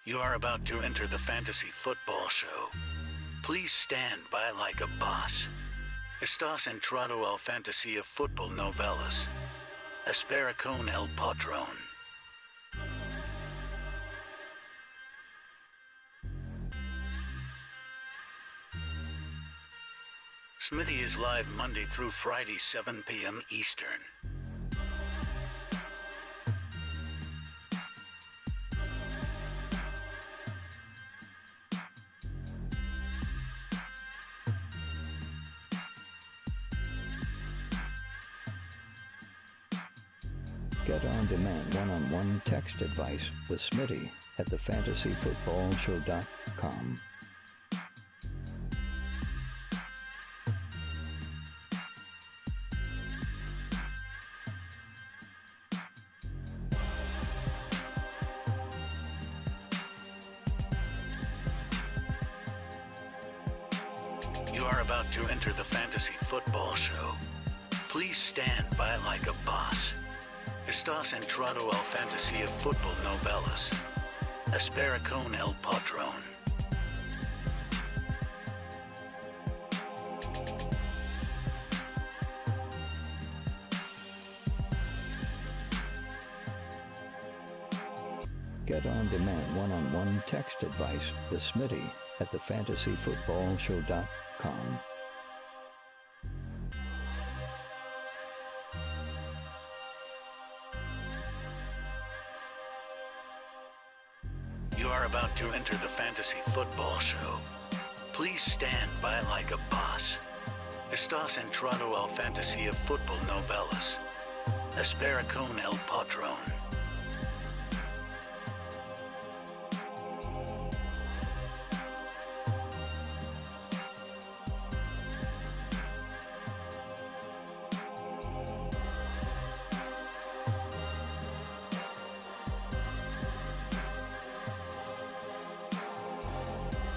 You are about to enter the fantasy football show. Please stand by like a boss. Estás entrado al fantasía fútbol novelas. Espera con el patrón. Smitty is live Monday through Friday, 7 p.m. Eastern. Get on-demand one-on-one text advice with Smitty at thefantasyfootballshow.com. You are about to enter the fantasy football show. Please stand by like a boss. Estás entrado al fantasía fútbol novelas. Espera con el patrón. Get on-demand one-on-one text advice with Smitty at thefantasyfootballshow.com. You are about to enter the fantasy football show. Please stand by like a boss. Estás entrado al fantasía fútbol novelas. Espera con el patrón.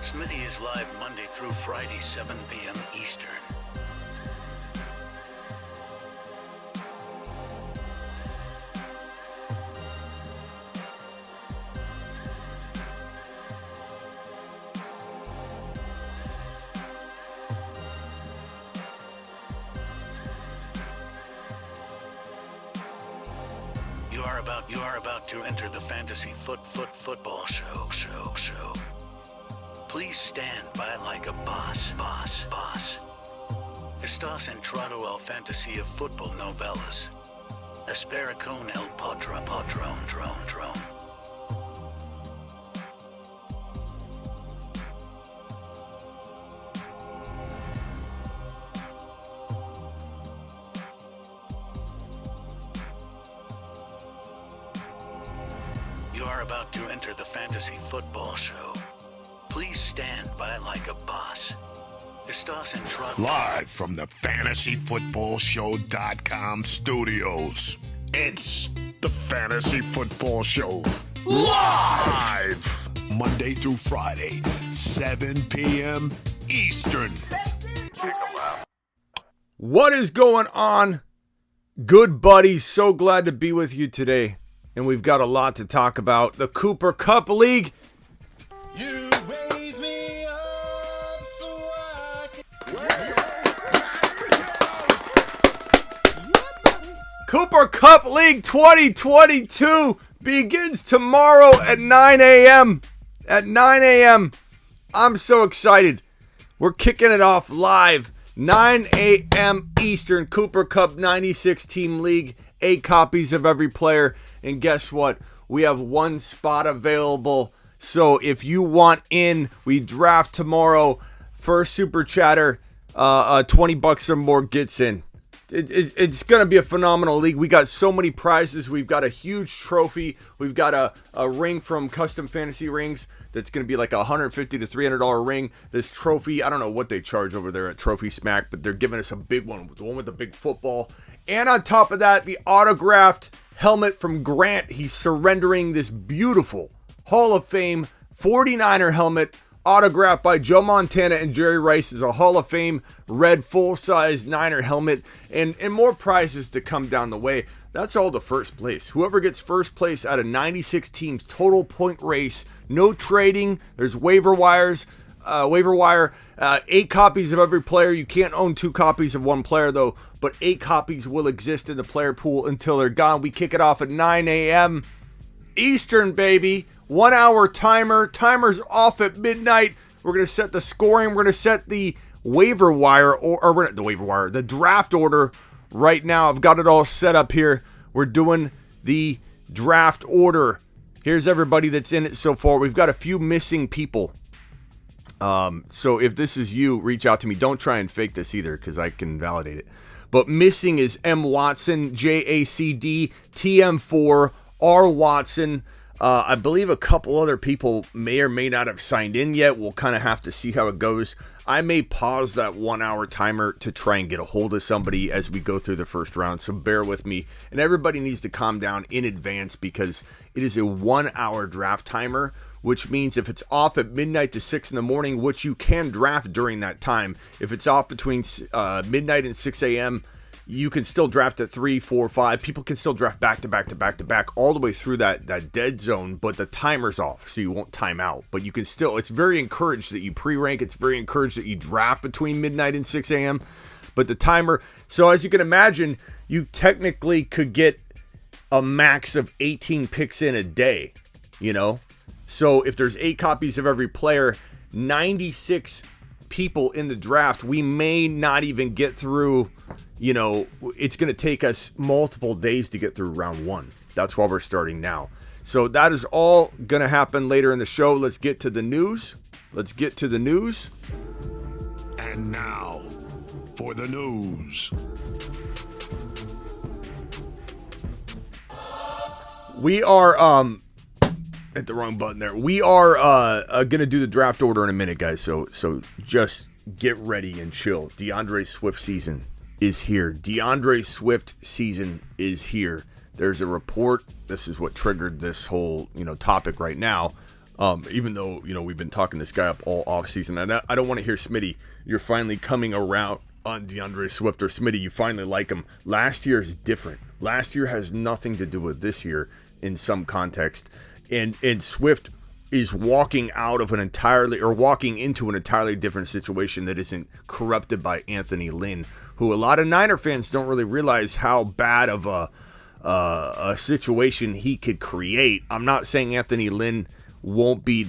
Smitty is live Monday through Friday, 7 p.m. Eastern. You are about to enter the fantasy football show. Please stand by like a boss. Estás entrado al fantasía fútbol novelas. Espera con el patrón. You are about to enter the fantasy football show. Please stand by like a boss. Estás entrado. Live from the fantasyfootballshow.com studios. It's the Fantasy Football Show. Live! Monday through Friday, 7 p.m. Eastern. What is going on, good buddies? So glad to be with you today. And we've got a lot to talk about. The Cooper Cup League. You raise me up so I can... Cooper Cup League 2022 begins tomorrow at 9 a.m. At 9 a.m. I'm so excited. We're kicking it off live. 9 a.m. Eastern. Cooper Cup 96 team league. 8 copies of every player. And guess what? We have 1 spot available. So if you want in, we draft tomorrow. First super chatter, $20 or more gets in. It's going to be a phenomenal league. We got so many prizes. We've got a huge trophy. We've got a ring from Custom Fantasy Rings that's going to be like a $150 to $300 ring. This trophy, I don't know what they charge over there at Trophy Smack, but they're giving us a big one, the one with the big football. And on top of that, the autographed helmet from Grant. He's surrendering this beautiful Hall of Fame 49er helmet autographed by Joe Montana and Jerry Rice. Is a Hall of Fame red full-size Niner helmet, and more prizes to come down the way. That's all the first place. Whoever gets first place out of 96 teams, total point race, no trading. There's waiver wire, 8 copies of every player. You can't own 2 copies of one player though, but 8 copies will exist in the player pool until they're gone. We kick it off at 9 a.m. Eastern, baby. 1 hour timer. Timer's off at midnight. We're going to set the scoring. We're going to set the waiver wire, the draft order right now. I've got it all set up here. We're doing the draft order. Here's everybody that's in it so far. We've got a few missing people. So if this is you, reach out to me. Don't try and fake this either because I can validate it. But missing is M. Watson, JACD, TM4, R. Watson. I believe a couple other people may or may not have signed in yet. We'll kind of have to see how it goes. I may pause that 1 hour timer to try and get a hold of somebody as we go through the first round. So bear with me. And everybody needs to calm down in advance because it is a 1 hour draft timer, which means if it's off at midnight to 6 in the morning, which you can draft during that time, if it's off between midnight and 6 a.m., you can still draft at 3, 4, 5. People can still draft back to back to back to back all the way through that dead zone, but the timer's off, so you won't time out. But you can still, it's very encouraged that you pre-rank. It's very encouraged that you draft between midnight and 6 a.m. But the timer, so as you can imagine, you technically could get a max of 18 picks in a day, you know? So if there's 8 copies of every player, 96 people in the draft, we may not even get through. You know, it's going to take us multiple days to get through round 1. That's why we're starting now. So that is all going to happen later in the show. Let's get to the news. And now, for the news. We are, hit the wrong button there. We are going to do the draft order in a minute, guys. So just get ready and chill. DeAndre Swift season is here. DeAndre Swift season is here. There's a report. This is what triggered this whole, topic right now. Even though, we've been talking this guy up all off season. And I don't want to hear Smitty, you're finally coming around on DeAndre Swift, or Smitty, you finally like him. Last year is different. Last year has nothing to do with this year in some context. And Swift is walking into an entirely different situation that isn't corrupted by Anthony Lynn, who a lot of Niner fans don't really realize how bad of a situation he could create. I'm not saying Anthony Lynn won't be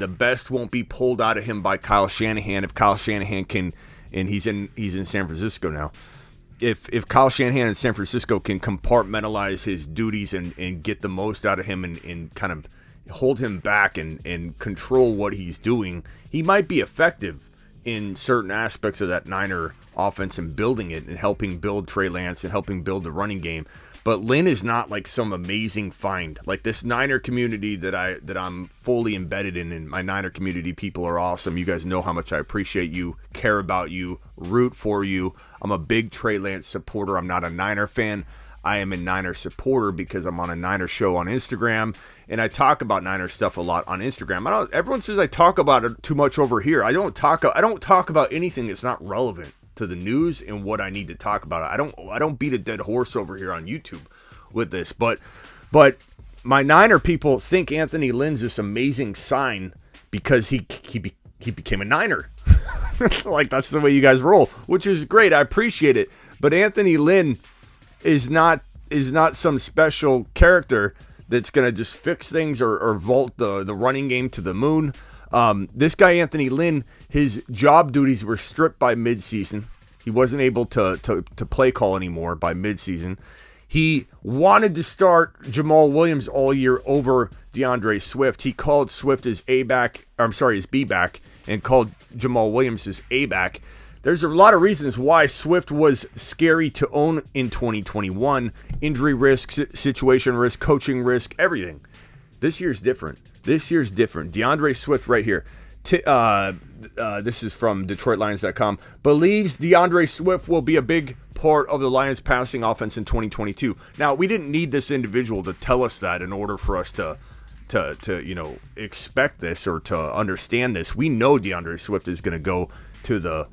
pulled out of him by Kyle Shanahan if Kyle Shanahan can, and he's in San Francisco now. If Kyle Shanahan in San Francisco can compartmentalize his duties and get the most out of him and kind of hold him back and control what he's doing, he might be effective in certain aspects of that Niner offense and building it and helping build Trey Lance and helping build the running game. But Lynn is not like some amazing find. Like this Niner community that I'm fully embedded in, and my Niner community people are awesome. You guys know how much I appreciate you, care about you, root for you. I'm a big Trey Lance supporter. I'm not a Niner fan. I am a Niner supporter because I'm on a Niner show on Instagram, and I talk about Niner stuff a lot on Instagram. Everyone says I talk about it too much over here. I don't talk about anything that's not relevant to the news and what I need to talk about. I don't beat a dead horse over here on YouTube with this, but my Niner people think Anthony Lynn's this amazing sign because he became a Niner. Like that's the way you guys roll, which is great. I appreciate it. But Anthony Lynn is not some special character that's going to just fix things or vault the running game to the moon. This guy, Anthony Lynn, his job duties were stripped by midseason. He wasn't able to play call anymore by midseason. He wanted to start Jamal Williams all year over DeAndre Swift. He called Swift his B-back, and called Jamal Williams his A-back. There's a lot of reasons why Swift was scary to own in 2021. Injury risk, situation risk, coaching risk, everything. This year's different. DeAndre Swift right here. This is from DetroitLions.com. Believes DeAndre Swift will be a big part of the Lions passing offense in 2022. Now, we didn't need this individual to tell us that in order for us to expect this or to understand this. We know DeAndre Swift is going to go to the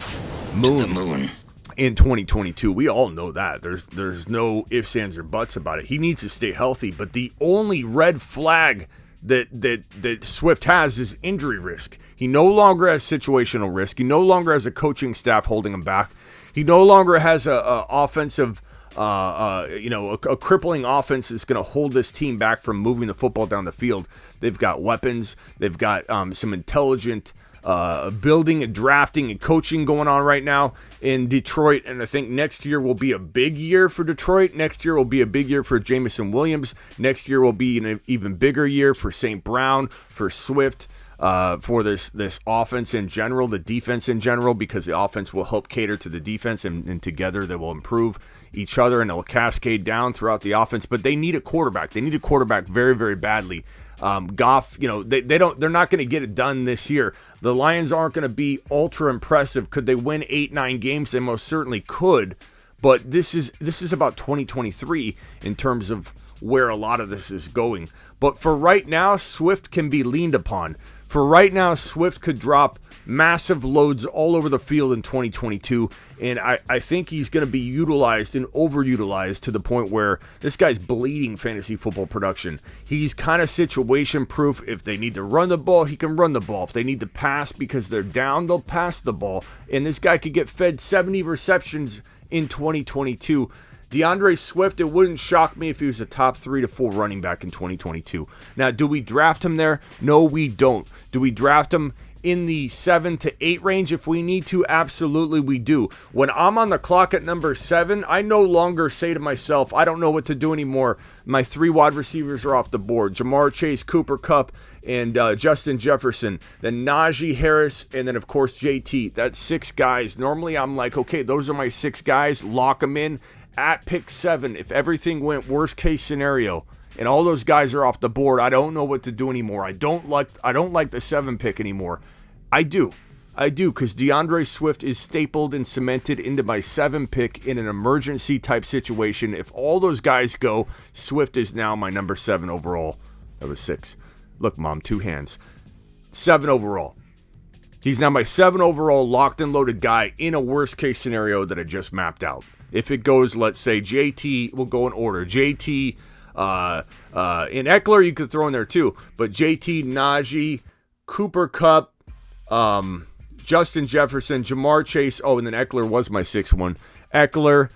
moon. in 2022. We all know that. There's no ifs, ands, or buts about it. He needs to stay healthy, but the only red flag that Swift has is injury risk. He no longer has situational risk. He no longer has a coaching staff holding him back. He no longer has a offensive, a crippling offense that's going to hold this team back from moving the football down the field. They've got weapons. They've got some intelligent building and drafting and coaching going on right now in Detroit, and I think next year will be a big year for Detroit. Next year will be a big year for Jameson Williams. Next year will be an even bigger year for St. Brown, for Swift, for this offense in general, the defense in general, because the offense will help cater to the defense, and together they will improve each other, and it'll cascade down throughout the offense. But they need a quarterback. They need a quarterback very, very badly. Goff, they're not going to get it done this year. The Lions aren't going to be ultra impressive. Could they win 8-9 games? They most certainly could. But this is about 2023 in terms of where a lot of this is going. But for right now, Swift can be leaned upon. For right now, Swift could drop massive loads all over the field in 2022, and I think he's going to be utilized and overutilized to the point where this guy's bleeding fantasy football production. He's kind of situation proof. If they need to run the ball, he can run the ball. If they need to pass because they're down, they'll pass the ball, and this guy could get fed 70 receptions in 2022. DeAndre Swift, it wouldn't shock me if he was a top 3 to 4 running back in 2022. Now, do we draft him there? No, we don't. Do we draft him in the 7 to 8 range if we need to? Absolutely we do. When I'm on the clock at number 7, I no longer say to myself, I don't know what to do anymore. My 3 wide receivers are off the board. Jamar Chase, Cooper Kupp, and Justin Jefferson. Then Najee Harris, and then, of course, JT. That's 6 guys. Normally, I'm like, okay, those are my 6 guys. Lock them in. At pick 7, if everything went worst case scenario and all those guys are off the board, I don't know what to do anymore. I don't like the 7 pick anymore. I do because DeAndre Swift is stapled and cemented into my 7 pick in an emergency type situation. If all those guys go, Swift is now my number 7 overall. That was 6. Look, Mom, 2 hands. 7 overall. He's now my 7 overall locked and loaded guy in a worst case scenario that I just mapped out. If it goes, let's say, JT, we'll go in order. JT, in Eckler, you could throw in there too. But JT, Najee, Cooper Kupp, Justin Jefferson, Jamar Chase. Oh, and then Eckler was my 6th one. Eckler,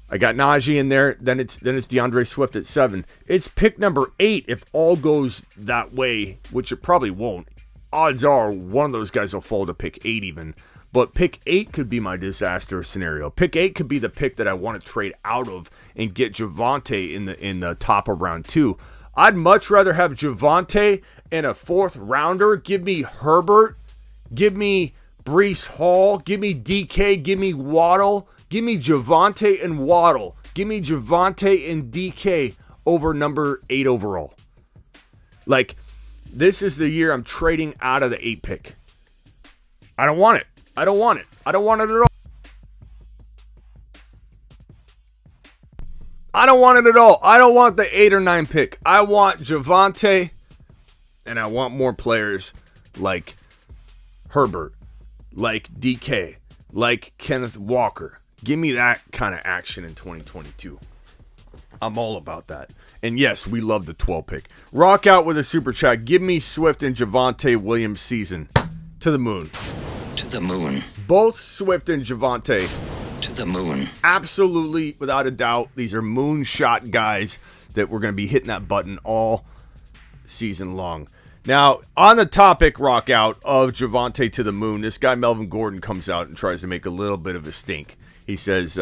I got Najee in there. Then it's DeAndre Swift at 7. It's pick number 8 if all goes that way, which it probably won't. Odds are one of those guys will fall to pick 8 even. But pick 8 could be my disaster scenario. Pick 8 could be the pick that I want to trade out of and get Javonte in the top of round 2. I'd much rather have Javonte in a 4th rounder. Give me Herbert. Give me Breece Hall. Give me DK. Give me Waddle. Give me Javonte and Waddle. Give me Javonte and DK over number 8 overall. Like, this is the year I'm trading out of the 8 pick. I don't want it. I don't want it. I don't want it at all. I don't want it at all. I don't want the 8 or 9 pick. I want Javonte, and I want more players like Herbert, like DK, like Kenneth Walker. Give me that kind of action in 2022. I'm all about that. And yes, we love the 12 pick. Rock out with a super chat. Give me Swift and Javonte Williams season. To the moon. To the moon. Both Swift and Javonte. To the moon. Absolutely, without a doubt. These are moonshot guys that we're going to be hitting that button all season long. Now, on the topic, rock out, of Javonte to the moon, this guy Melvin Gordon comes out and tries to make a little bit of a stink. He says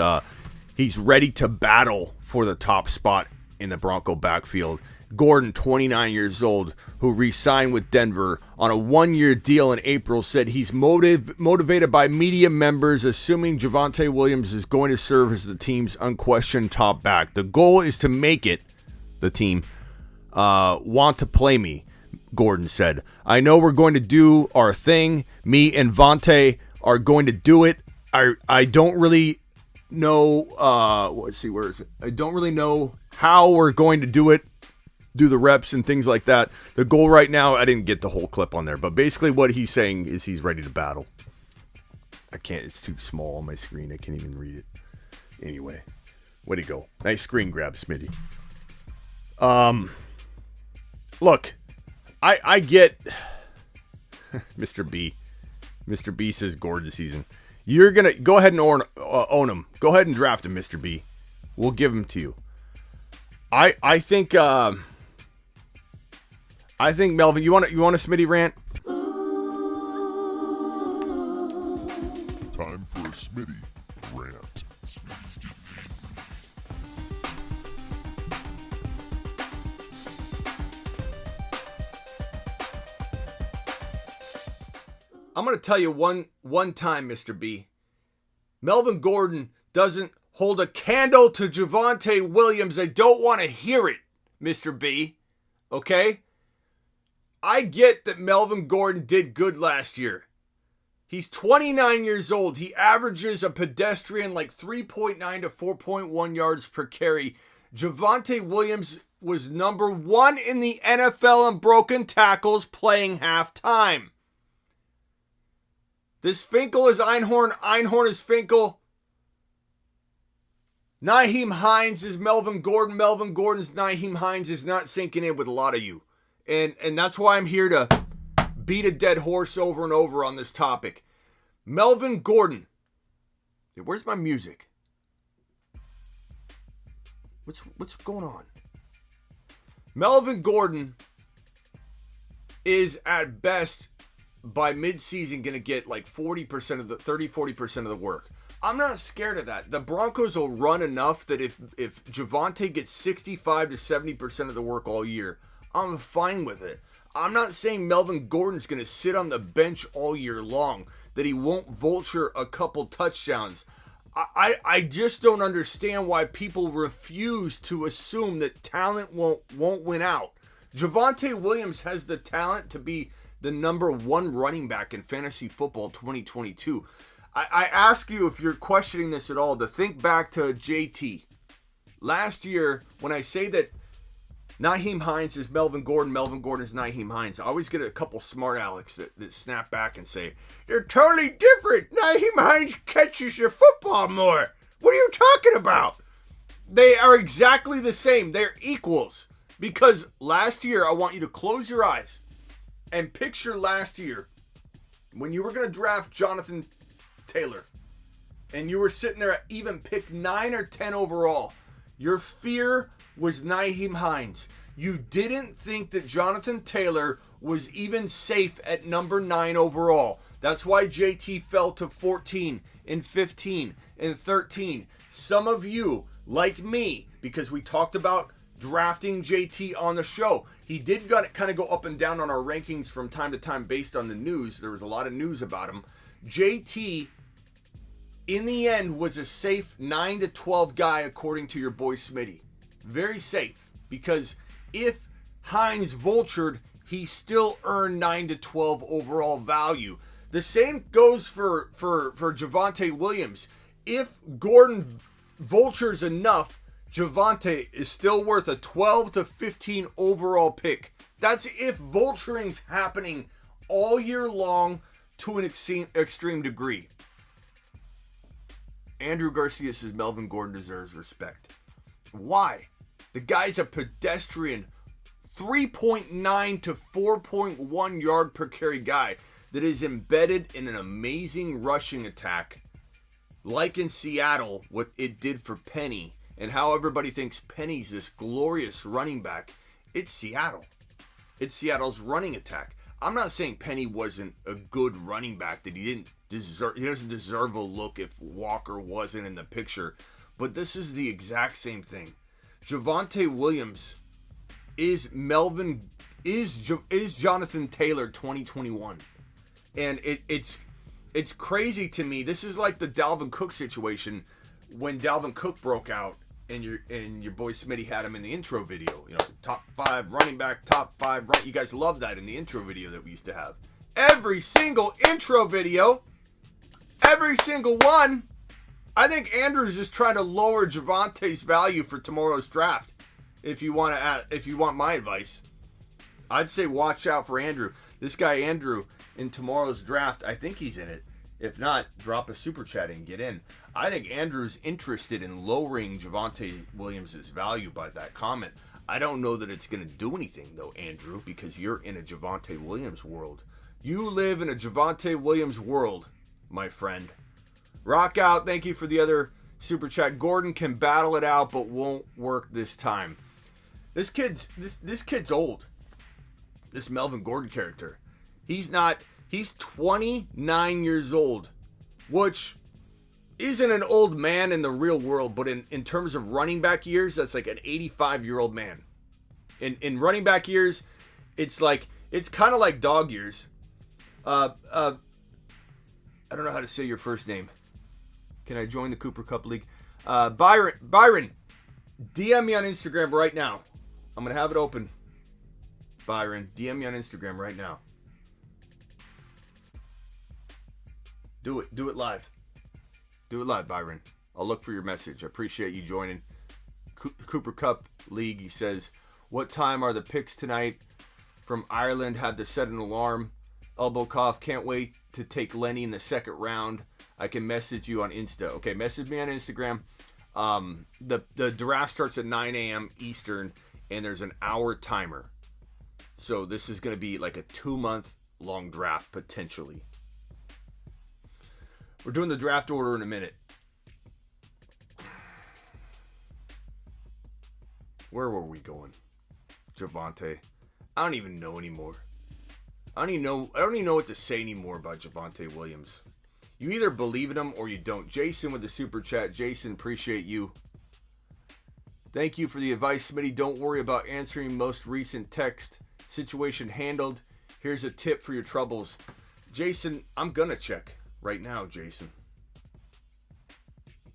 he's ready to battle for the top spot in the Bronco backfield. Gordon, 29 years old, who re-signed with Denver on a 1-year deal in April, said he's motivated by media members, assuming Javonte Williams is going to serve as the team's unquestioned top back. The goal is to make it, the team, want to play me, Gordon said. I know we're going to do our thing. Me and Vontae are going to do it. I don't really know, let's see, where is it? I don't really know how we're going to do it. Do the reps and things like that. The goal right now, I didn't get the whole clip on there, but basically what he's saying is he's ready to battle. I can't. It's too small on my screen. I can't even read it. Anyway, way to go. Nice screen grab, Smitty. Look, I get Mr. B. Mr. B says Gordon season. You're gonna go ahead and own him. Go ahead and draft him, Mr. B. We'll give him to you. I think Melvin, you want a Smitty rant? Time for a Smitty rant. I'm going to tell you one time, Mr. B. Melvin Gordon doesn't hold a candle to Javonte Williams. I don't want to hear it, Mr. B. Okay? I get that Melvin Gordon did good last year. He's 29 years old. He averages a pedestrian like 3.9 to 4.1 yards per carry. Javonte Williams was number 1 in the NFL in broken tackles playing halftime. This Finkel is Einhorn. Einhorn is Finkel. Nyheim Hines is Melvin Gordon. Melvin Gordon's Nyheim Hines is not sinking in with a lot of you. And that's why I'm here to beat a dead horse over and over on this topic. Melvin Gordon. Where's my music? What's going on? Melvin Gordon is at best by midseason going to get like 40% of the 40% of the work. I'm not scared of that. The Broncos will run enough that if Javonte gets 65 to 70% of the work all year, I'm fine with it. I'm not saying Melvin Gordon's going to sit on the bench all year long, that he won't vulture a couple touchdowns. I just don't understand why people refuse to assume that talent won't win out. Javonte Williams has the talent to be the number 1 running back in fantasy football 2022. I ask you, if you're questioning this at all, to think back to JT. Last year, when I say that Nyheim Hines is Melvin Gordon, Melvin Gordon is Nyheim Hines, I always get a couple smart alecks that snap back and say, they're totally different. Nyheim Hines catches your football more. What are you talking about? They are exactly the same. They're equals. Because last year, I want you to close your eyes and picture last year when you were going to draft Jonathan Taylor and you were sitting there at even pick 9 or 10 overall. Your fear was Nyheim Hines. You didn't think that Jonathan Taylor was even safe at number 9 overall. That's why JT fell to 14 and 15 and 13. Some of you, like me, because we talked about drafting JT on the show, he did kind of go up and down on our rankings from time to time based on the news. There was a lot of news about him. JT, in the end, was a safe 9 to 12 guy according to your boy Smitty. Very safe, because if Hines vultured, he still earned 9 to 12 overall value. The same goes for Javonte Williams. If Gordon vultures enough, Javonte is still worth a 12 to 15 overall pick. That's if vulturing's happening all year long to an extreme degree. Andrew Garcia says Melvin Gordon deserves respect. Why? The guy's a pedestrian 3.9 to 4.1 yard per carry guy that is embedded in an amazing rushing attack, like in Seattle, what it did for Penny, and how everybody thinks Penny's this glorious running back. It's Seattle. It's Seattle's running attack. I'm not saying Penny wasn't a good running back, that he doesn't deserve a look if Walker wasn't in the picture, but this is the exact same thing. Javonte Williams is Jonathan Taylor 2021. And it's crazy to me. This is like the Dalvin Cook situation when Dalvin Cook broke out and your boy Smitty had him in the intro video. You know, top 5 running back, top 5 right. You guys love that in the intro video that we used to have. Every single intro video, every single one. I think Andrew's just trying to lower Javonte's value for tomorrow's draft. If you want my advice, I'd say watch out for Andrew. This guy Andrew in tomorrow's draft, I think he's in it. If not, drop a super chat and get in. I think Andrew's interested in lowering Javonte Williams' value by that comment. I don't know that it's going to do anything, though, Andrew, because you're in a Javonte Williams world. You live in a Javonte Williams world, my friend. Rock out. Thank you for the other super chat. Gordon can battle it out, but won't work this time. This kid's old. This Melvin Gordon character. He's 29 years old, which isn't an old man in the real world, but in terms of running back years, that's like an 85-year-old man. In running back years, it's kind of like dog years. I don't know how to say your first name. Can I join the Cooper Cup League? Byron, DM me on Instagram right now. I'm going to have it open. Byron, DM me on Instagram right now. Do it live. Do it live, Byron. I'll look for your message. I appreciate you joining. Cooper Cup League, he says, what time are the picks tonight? From Ireland, had to set an alarm. Elbow cough, can't wait to take Lenny in the second round. I can message you on Insta. Okay, message me on Instagram. The draft starts at 9 a.m. Eastern, and there's an hour timer. So this is going to be like a 2-month long draft, potentially. We're doing the draft order in a minute. Where were we going? Javonte. I don't even know anymore. I don't even know what to say anymore about Javonte Williams. You either believe in him or you don't. Jason with the super chat. Jason, appreciate you. Thank you for the advice, Smitty. Don't worry about answering most recent text. Situation handled. Here's a tip for your troubles. Jason, I'm going to check right now, Jason.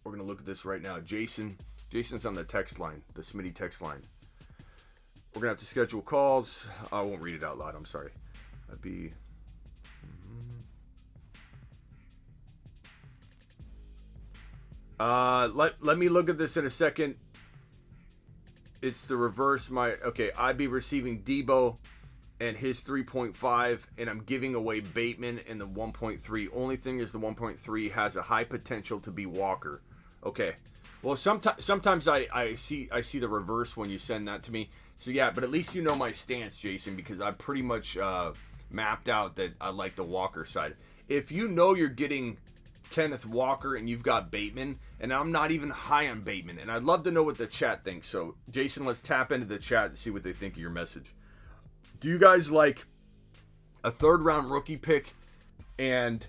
We're going to look at this right now. Jason's on the text line, the Smitty text line. We're going to have to schedule calls. I won't read it out loud. I'm sorry. That'd be... Let me look at this in a second. It's the reverse. I'd be receiving Debo and his 3.5, and I'm giving away Bateman and the 1.3. Only thing is the 1.3 has a high potential to be Walker. Okay. Well, sometimes I see the reverse when you send that to me. So yeah, but at least you know my stance, Jason, because I pretty much mapped out that I like the Walker side. If you know you're getting Kenneth Walker and you've got Bateman, and I'm not even high on Bateman, and I'd love to know what the chat thinks. So Jason, let's tap into the chat and see what they think of your message. Do you guys like a 3rd round rookie pick and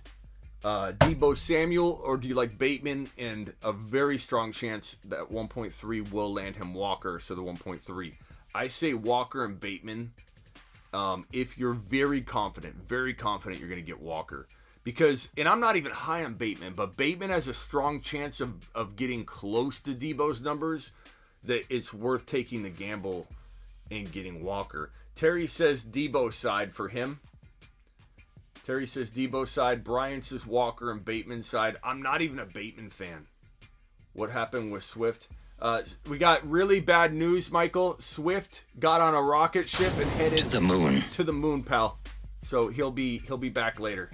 Debo Samuel, or do you like Bateman and a very strong chance that 1.3 will land him Walker, so the 1.3? I say Walker and Bateman if you're very confident you're going to get Walker. Because, and I'm not even high on Bateman, but Bateman has a strong chance of getting close to Debo's numbers, that it's worth taking the gamble and getting Walker. Terry says Debo side for him. Terry says Debo side. Brian says Walker and Bateman side. I'm not even a Bateman fan. What happened with Swift? We got really bad news, Michael. Swift got on a rocket ship and headed To the moon. To the moon, pal. So he'll be back later.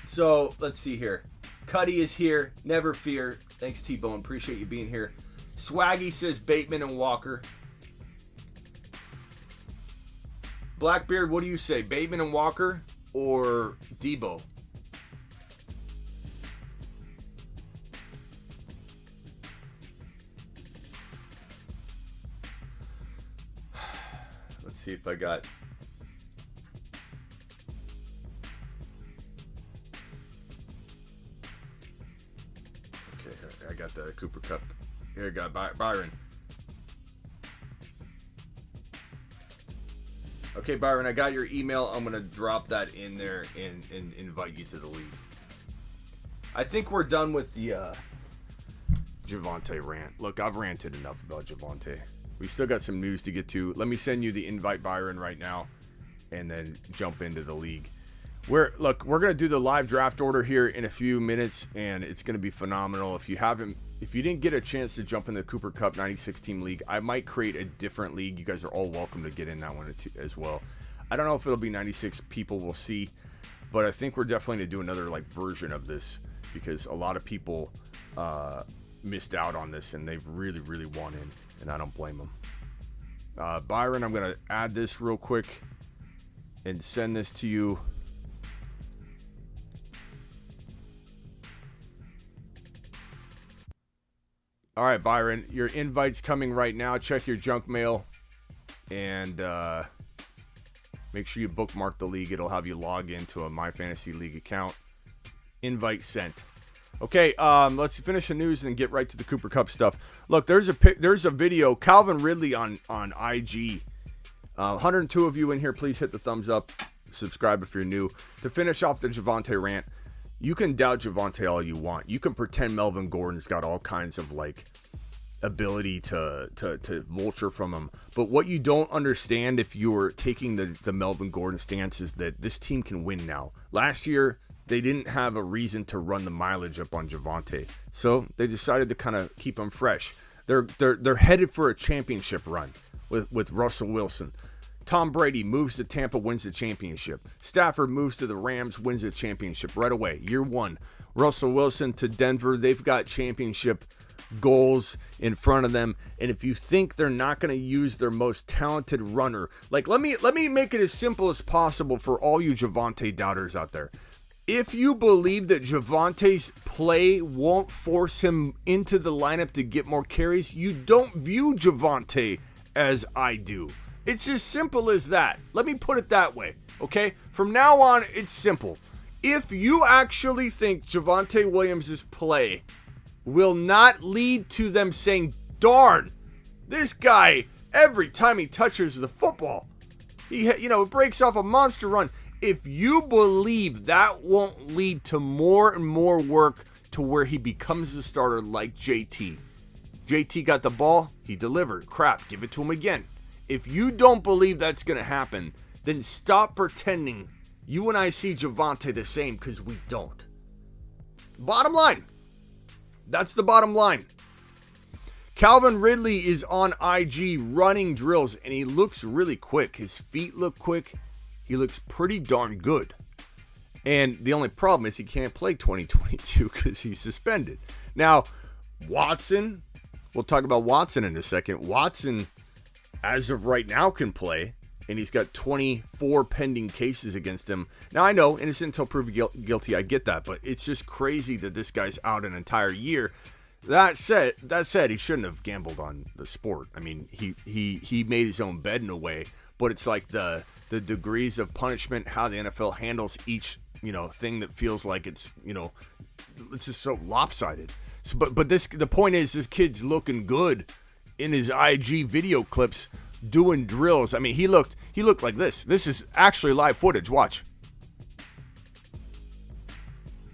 So let's see here. Cuddy is here. Never fear. Thanks, T-Bone. Appreciate you being here. Swaggy says Bateman and Walker. Blackbeard, what do you say? Bateman and Walker or Debo? Let's see if I got... Okay, I got the Cooper Cup. Here I got Byron. Okay, Byron, I got your email. I'm going to drop that in there and invite you to the league. I think we're done with the Javonte rant. Look, I've ranted enough about Javonte. We still got some news to get to. Let me send you the invite, Byron, right now, and then jump into the league. We're going to do the live draft order here in a few minutes, and it's going to be phenomenal. If you didn't get a chance to jump in the Cooper Cup 96 team league, I might create a different league. You guys are all welcome to get in that one as well. I don't know if it'll be 96 people. We'll see. But I think we're definitely going to do another like version of this because a lot of people missed out on this and they've really, really wanted, and I don't blame them. Byron, I'm going to add this real quick and send this to you. All right, Byron, your invite's coming right now. Check your junk mail and make sure you bookmark the league. It'll have you log into a My Fantasy League account. Invite sent. Okay, let's finish the news and get right to the Cooper Kupp stuff. Look, there's a video. Calvin Ridley on IG. 102 of you in here, please hit the thumbs up. Subscribe if you're new. To finish off the Javonte rant, you can doubt Javonte all you want. You can pretend Melvin Gordon's got all kinds of like ability to vulture from him. But what you don't understand if you're taking the Melvin Gordon stance is that this team can win now. Last year, they didn't have a reason to run the mileage up on Javonte. So they decided to kind of keep him fresh. They're headed for a championship run with Russell Wilson. Tom Brady moves to Tampa, wins the championship. Stafford moves to the Rams, wins the championship right away. Year one. Russell Wilson to Denver. They've got championship goals in front of them. And if you think they're not going to use their most talented runner, like let me make it as simple as possible for all you Javonte doubters out there. If you believe that Javonte's play won't force him into the lineup to get more carries, you don't view Javonte as I do. It's as simple as that. Let me put it that way, okay? From now on, it's simple. If you actually think Javonte Williams' play will not lead to them saying, darn, this guy, every time he touches the football, he breaks off a monster run. If you believe that won't lead to more and more work to where he becomes a starter like JT. JT got the ball, he delivered. Crap, give it to him again. If you don't believe that's going to happen, then stop pretending you and I see Javonte the same, because we don't. Bottom line. That's the bottom line. Calvin Ridley is on IG running drills, and he looks really quick. His feet look quick. He looks pretty darn good. And the only problem is he can't play 2022 because he's suspended. Now, Watson, we'll talk about Watson in a second. Watson, as of right now, can play, and he's got 24 pending cases against him. Now, I know, innocent until proven guilty, I get that, but it's just crazy that this guy's out an entire year. That said, he shouldn't have gambled on the sport. I mean, he made his own bed in a way, but it's like the degrees of punishment, how the NFL handles each, thing that feels like it's just so lopsided. So, but the point is, this kid's looking good in his IG video clips doing drills. I mean, he looked like this. This is actually live footage. Watch.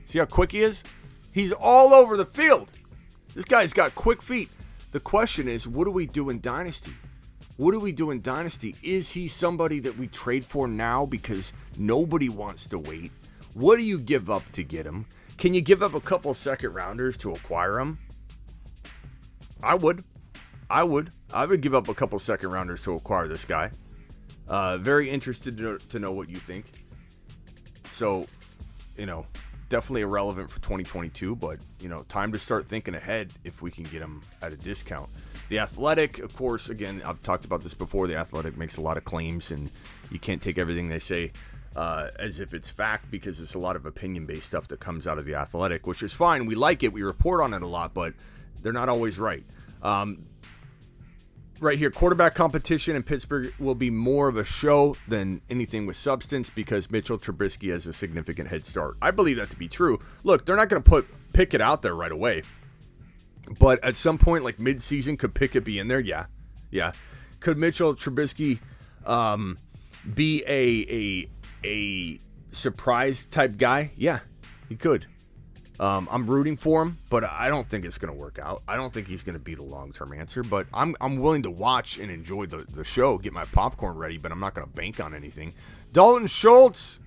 See how quick he is? He's all over the field. This guy's got quick feet. The question is, what do we do in Dynasty? What do we do in Dynasty? Is he somebody that we trade for now because nobody wants to wait? What do you give up to get him? Can you give up a couple second rounders to acquire him? I would give up a couple second rounders to acquire this guy. Very interested to know what you think. So, definitely irrelevant for 2022, but, time to start thinking ahead if we can get him at a discount. The Athletic, of course, again, I've talked about this before. The Athletic makes a lot of claims, and you can't take everything they say as if it's fact, because it's a lot of opinion-based stuff that comes out of the Athletic, which is fine. We like it. We report on it a lot, but they're not always right. Right here, quarterback competition in Pittsburgh will be more of a show than anything with substance because Mitchell Trubisky has a significant head start. I believe that to be true. Look, they're not going to put Pickett out there right away. But at some point, like mid-season, could Pickett be in there? Yeah. Could Mitchell Trubisky be a surprise type guy? Yeah, he could. I'm rooting for him, but I don't think it's going to work out. I don't think he's going to be the long-term answer, but I'm willing to watch and enjoy the show, get my popcorn ready, but I'm not going to bank on anything. Dalton Schultz.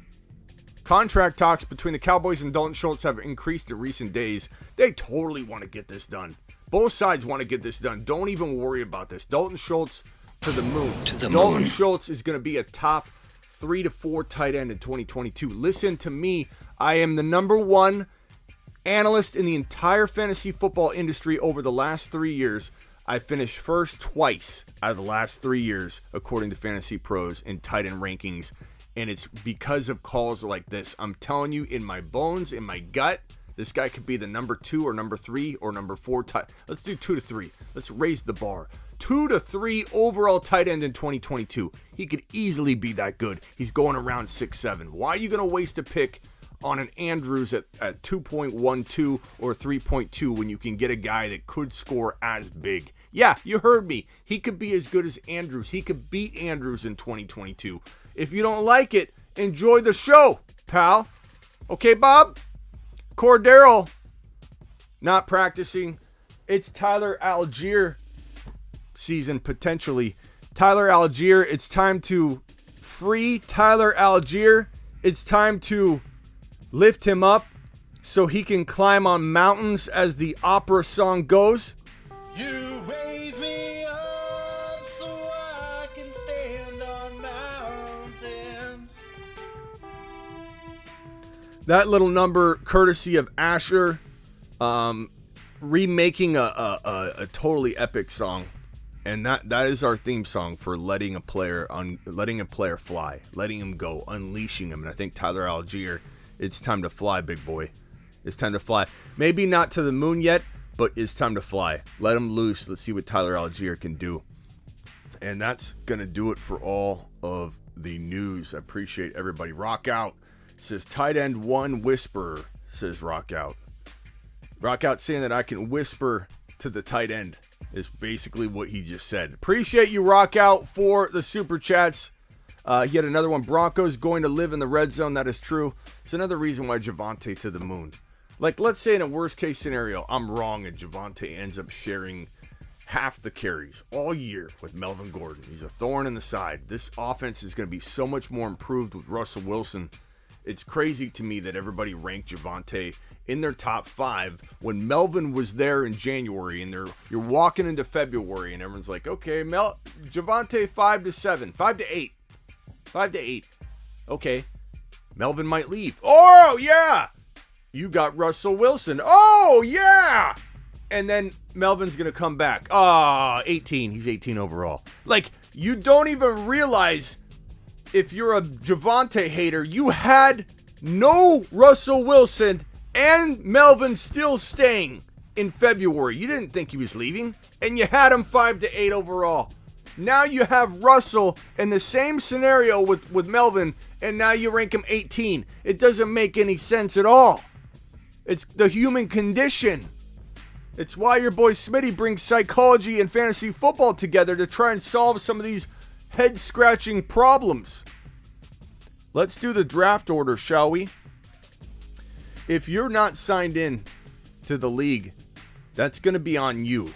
Contract talks between the Cowboys and Dalton Schultz have increased in recent days. They totally want to get this done. Both sides want to get this done. Don't even worry about this. Dalton Schultz to the moon. Dalton Schultz is going to be a top 3 to 4 tight end in 2022. Listen to me. I am the number one analyst in the entire fantasy football industry over the last 3 years. I finished first twice out of the last 3 years, according to Fantasy Pros, in tight end rankings. And it's because of calls like this. I'm telling you, in my bones, in my gut, this guy could be the number 2 or number 3 or number 4 tight. Let's do 2 to 3. Let's raise the bar. 2 to 3 overall tight end in 2022. He could easily be that good. He's going around 6'7". Why are you going to waste a pick on an Andrews at 2.12 or 3.2 when you can get a guy that could score as big? Yeah, you heard me. He could be as good as Andrews. He could beat Andrews in 2022. If you don't like it, enjoy the show, pal. Okay, Bob? Cordero not practicing. It's Tyler Algier season, potentially. Tyler Algier, it's time to free Tyler Algier. It's time to lift him up so he can climb on mountains, as the opera song goes. You raise me up so I can stand on mountains. That little number, courtesy of Asher, remaking a totally epic song, and that is our theme song for letting a player fly, letting him go, unleashing him. And I think Tyler Algier, it's time to fly, big boy. It's time to fly. Maybe not to the moon yet, but it's time to fly. Let him loose. Let's see what Tyler Algier can do. And that's gonna do it for all of the news. I appreciate everybody. Rock Out says tight end 1 whisperer, says Rock Out. Rock Out saying that I can whisper to the tight end is basically what he just said. Appreciate you, Rock Out, for the super chats. He had another one. Broncos going to live in the red zone. That is true. It's another reason why Javonte to the moon. Like, let's say in a worst case scenario, I'm wrong and Javonte ends up sharing half the carries all year with Melvin Gordon. He's a thorn in the side. This offense is going to be so much more improved with Russell Wilson. It's crazy to me that everybody ranked Javonte in their top 5 when Melvin was there in January, and you're walking into February and everyone's like, okay, Javonte 5 to 7, 5 to 8, 5 to 8. Okay, Melvin might leave. Oh yeah, you got Russell Wilson. Oh yeah, and then Melvin's gonna come back. 18. He's 18 overall. Like, you don't even realize, if you're a Javonte hater, you had no Russell Wilson and Melvin still staying in February. You didn't think he was leaving, and you had him 5 to 8 overall. Now you have Russell in the same scenario with Melvin, and now you rank him 18. It doesn't make any sense at all. It's the human condition. It's why your boy Smitty brings psychology and fantasy football together to try and solve some of these head-scratching problems. Let's do the draft order, shall we? If you're not signed in to the league, that's going to be on you,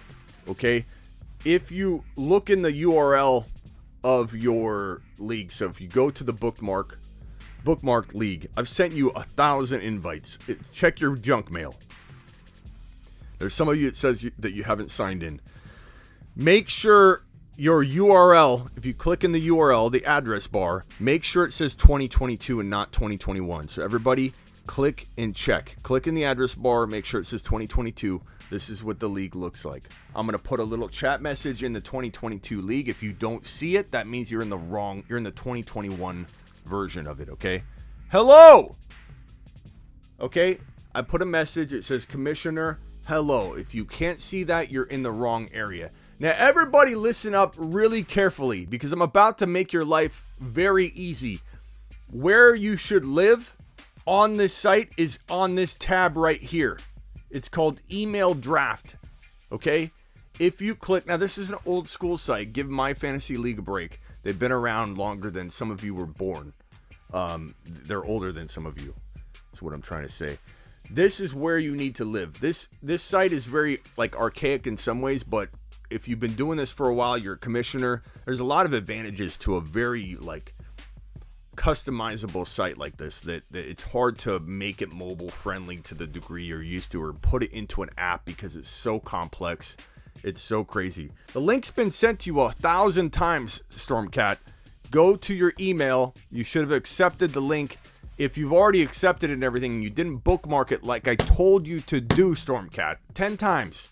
okay? If you look in the URL of your league, so if you go to the bookmarked league, I've sent you 1,000 invites. Check your junk mail. There's some of you that says that you haven't signed in. Make sure your URL, if you click in the URL, the address bar, make sure it says 2022 and not 2021. So everybody click and check. Click in the address bar, make sure it says 2022. This is what the league looks like. I'm going to put a little chat message in the 2022 league. If you don't see it, that means you're in the 2021 version of it, okay? Hello! Okay, I put a message. It says Commissioner, hello. If you can't see that, you're in the wrong area. Now, everybody listen up really carefully, because I'm about to make your life very easy. Where you should live on this site is on this tab right here. It's called Email Draft, okay? If you click, now this is an old school site. Give My Fantasy League a break. They've been around longer than some of you were born. They're older than some of you. That's what I'm trying to say. This is where you need to live. This site is very archaic in some ways, but if you've been doing this for a while, you're a commissioner. There's a lot of advantages to a very customizable site like this, that it's hard to make it mobile friendly to the degree you're used to, or put it into an app because it's so complex. It's so crazy. The link's been sent to you 1,000 times, Stormcat, Go to your email. You should have accepted the link. If you've already accepted it and everything and you didn't bookmark it like I told you to do, Stormcat, 10 times,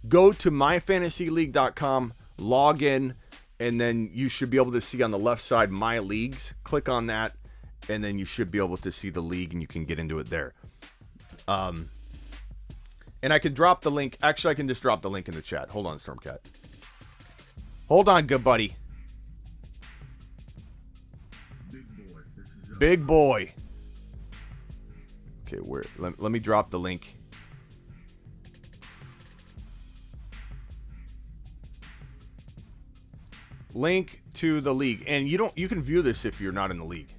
go to myfantasyleague.com, log in, and then you should be able to see on the left side My Leagues. Click on that, and then you should be able to see the league, and you can get into it there. And I can drop the link. Actually, I can just drop the link in the chat. Hold on, Stormcat. Hold on, good buddy. Big boy. Okay, where? Let me drop the link. Link to the league, and you can view this if you're not in the league.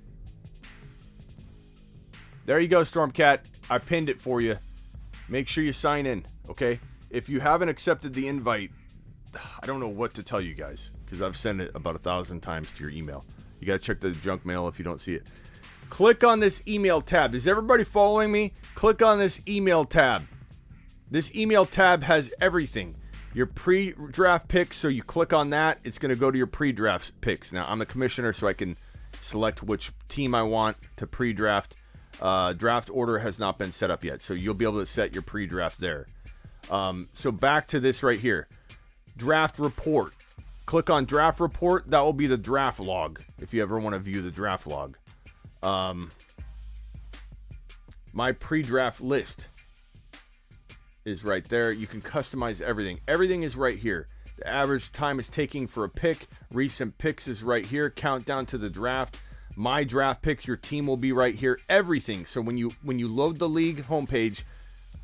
There you go, Stormcat. I pinned it for you. Make sure you sign in, okay? If you haven't accepted the invite, I don't know what to tell you guys because I've sent it about 1,000 times to your email. You got to check the junk mail if you don't see it. Click on this email tab. Is everybody following me? Click on this email tab. This email tab has everything. Your pre-draft picks, so you click on that, it's going to go to your pre-draft picks. Now, I'm the commissioner, so I can select which team I want to pre-draft. Draft order has not been set up yet, so you'll be able to set your pre-draft there. So back to this right here. Draft report. Click on draft report. That will be the draft log if you ever want to view the draft log. My pre-draft list is right there. You can customize everything. Everything is right here. The average time it's taking for a pick. Recent picks is right here. Countdown to the draft. My draft picks. Your team will be right here. Everything. So when you load the league homepage,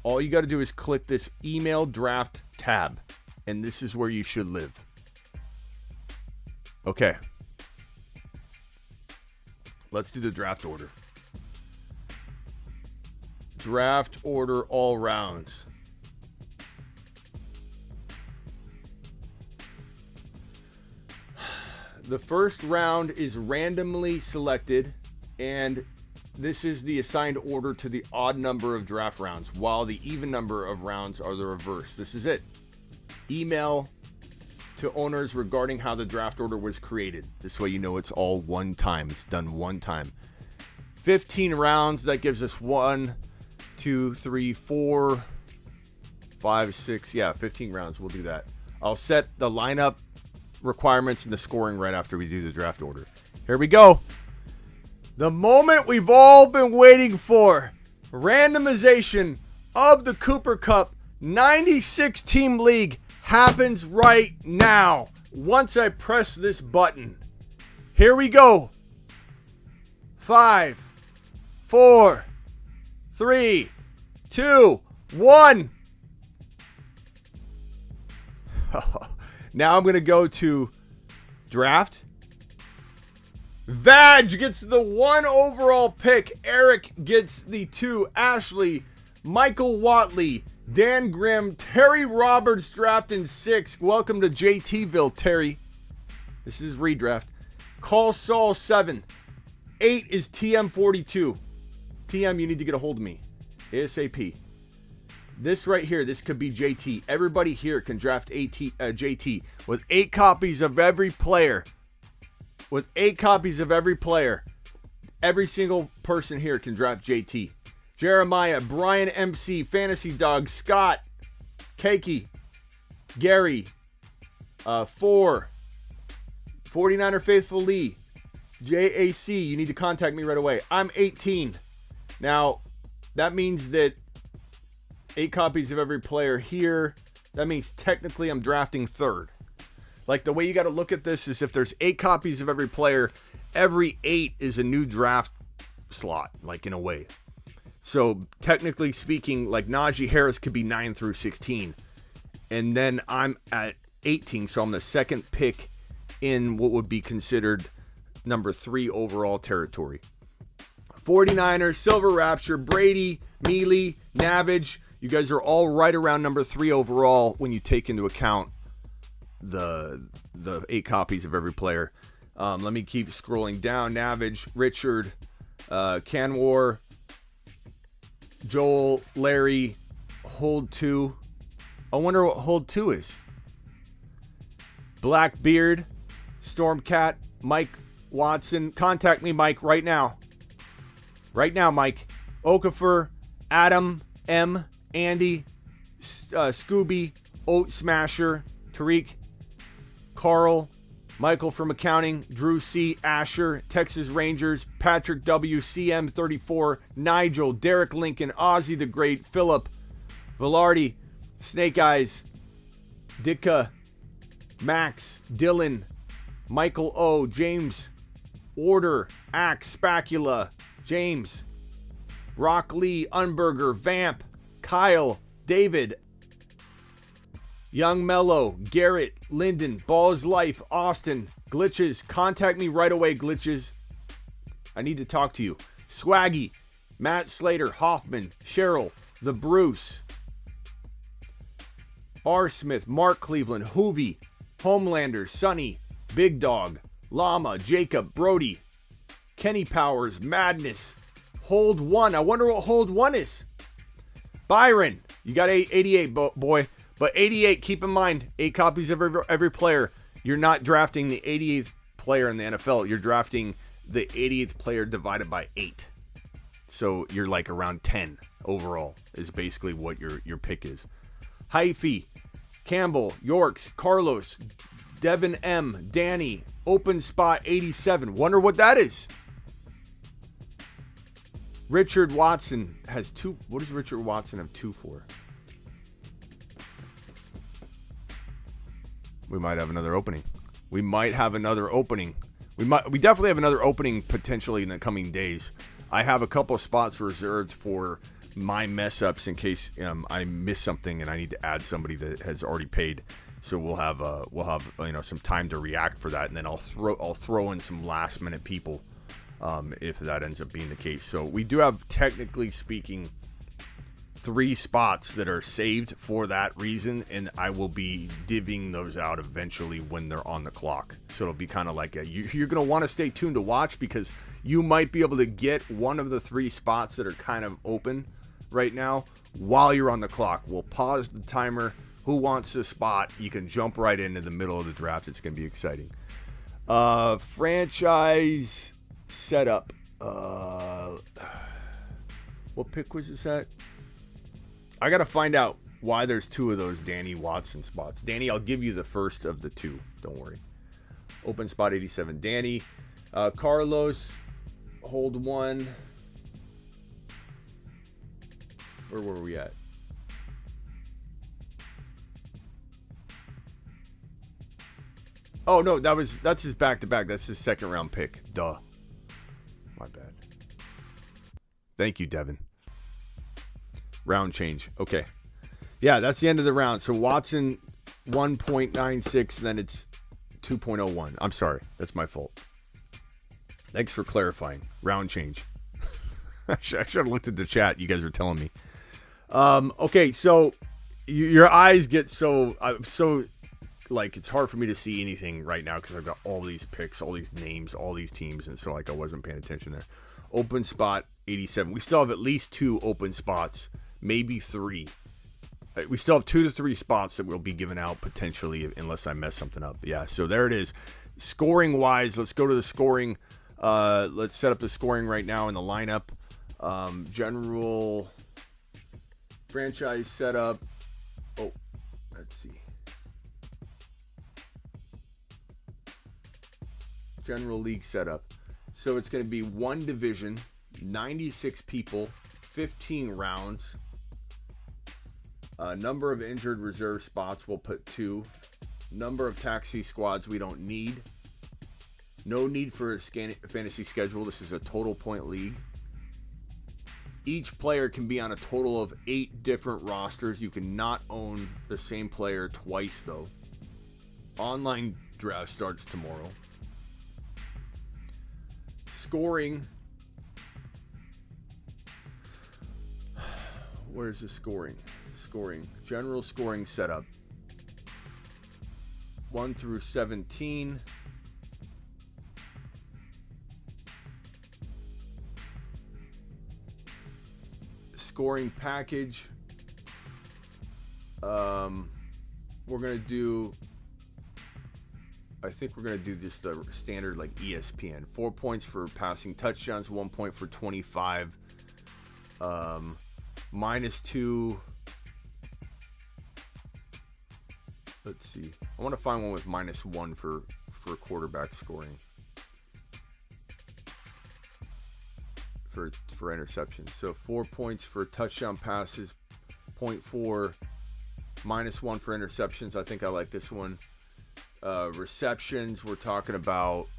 all you got to do is click this email draft tab, and this is where you should live. Okay. Let's do the draft order. Draft order all rounds. The first round is randomly selected, and this is the assigned order to the odd number of draft rounds, while the even number of rounds are the reverse. This is it. Email to owners regarding how the draft order was created. This way you know it's all one time. It's done one time. 15 rounds. That gives us 1, 2, 3, 4, 5, 6. Yeah, 15 rounds. We'll do that. I'll set the lineup requirements and the scoring right after we do the draft order. Here we go. The moment we've all been waiting for. Randomization of the Cooper Cup 96 team league happens right now. Once I press this button. Here we go. 5, 4, 3, 2, 1. Now I'm going to go to draft. Vaj gets the 1 overall pick. Eric gets the 2. Ashley, Michael Watley, Dan Grimm, Terry Roberts drafting 6. Welcome to JTville, Terry. This is redraft. Call Saul 7. 8 is TM42. TM, you need to get a hold of me. ASAP. This right here, this could be JT. Everybody here can draft JT with 8 copies of every player. With 8 copies of every player. Every single person here can draft JT. Jeremiah, Brian MC, Fantasy Dog, Scott, Keiki, Gary, 4, 49er Faithful Lee, JAC, you need to contact me right away. I'm 18. Now, that means that 8 copies of every player here, that means technically I'm drafting 3rd. Like, the way you got to look at this is if there's 8 copies of every player, every 8 is a new draft slot, like in a way. So technically speaking, like Najee Harris could be 9 through 16. And then I'm at 18, so I'm the second pick in what would be considered number 3 overall territory. 49ers, Silver Rapture, Brady, Mealy, Navage. You guys are all right around number 3 overall when you take into account the 8 copies of every player. Let me keep scrolling down. Navage, Richard, Canwar, Joel, Larry, Hold 2. I wonder what Hold 2 is. Blackbeard, Stormcat, Mike Watson. Contact me, Mike, right now. Right now, Mike. Okafor, Adam, M, Andy, Scooby, Oat Smasher, Tariq, Carl, Michael from accounting, Drew C, Asher, Texas Rangers, Patrick W, CM34, Nigel, Derek Lincoln, Ozzy the Great, Philip, Velarde, Snake Eyes, Dicka, Max, Dylan, Michael O, James, Order, Axe, Spacula, James, Rock Lee, Unburger, Vamp, Kyle, David, Young Mellow, Garrett, Lyndon, Balls Life, Austin, Glitches. Contact me right away, Glitches. I need to talk to you. Swaggy, Matt Slater, Hoffman, Cheryl, The Bruce, R. Smith, Mark Cleveland, Hoovy, Homelander, Sonny, Big Dog, Llama, Jacob, Brody, Kenny Powers, Madness, Hold 1. I wonder what Hold 1 is. Byron, you got 88, boy. But 88, keep in mind, 8 copies of every player. You're not drafting the 88th player in the NFL. You're drafting the 88th player divided by 8. So you're like around 10 overall is basically what your pick is. Hyphy, Campbell, Yorks, Carlos, Devin M, Danny, Open Spot 87. Wonder what that is. Richard Watson has 2. What does Richard Watson have 2 for? We might have another opening. We definitely have another opening potentially in the coming days. I have a couple of spots reserved for my mess ups in case I miss something and I need to add somebody that has already paid. So we'll have some time to react for that, and then I'll throw in some last minute people if that ends up being the case. So we do have, technically speaking, 3 spots that are saved for that reason, and I will be divvying those out eventually when they're on the clock. So it'll be kind of like you're going to want to stay tuned to watch, because you might be able to get one of the 3 spots that are kind of open right now while you're on the clock. We'll pause the timer. Who wants a spot? You can jump right into the middle of the draft. It's going to be exciting. Franchise setup. What pick was this at? I got to find out why there's 2 of those Danny Watson spots. Danny, I'll give you the first of the 2. Don't worry. Open spot 87. Danny. Carlos, hold 1. Where were we at? Oh, no, that's his back-to-back. That's his second round pick. Duh. My bad. Thank you, Devin. Round change. Okay. Yeah, that's the end of the round. So Watson 1.96, then it's 2.01. I'm sorry. That's my fault. Thanks for clarifying. Round change. I should have looked at the chat. You guys were telling me. Okay, so your eyes get so like it's hard for me to see anything right now because I've got all these picks, all these names, all these teams, and so like I wasn't paying attention there. Open spot 87. We still have at least 2 open spots, maybe 3. We still have 2 to 3 spots that will be given out potentially unless I mess something up. Yeah, so there it is. Scoring wise, let's go to the scoring. Let's set up the scoring right now in the lineup. General franchise setup. Oh, let's see. General league setup. So it's going to be 1 division, 96 people, 15 rounds. Number of injured reserve spots, we'll put 2. Number of taxi squads we don't need. No need for a fantasy schedule. This is a total point league. Each player can be on a total of 8 different rosters. You cannot own the same player twice, though. Online draft starts tomorrow. Scoring. Where's the scoring? Scoring. General scoring setup. 1 through 17. Scoring package. We're going to do I think we're going to do just the standard like ESPN. 4 points for passing touchdowns, 1 point for 25. -2. Let's see. I want to find one with -1 for quarterback scoring. For interceptions. So 4 points for touchdown passes, 0.4, -1 for interceptions. I think I like this one. Receptions, we're talking about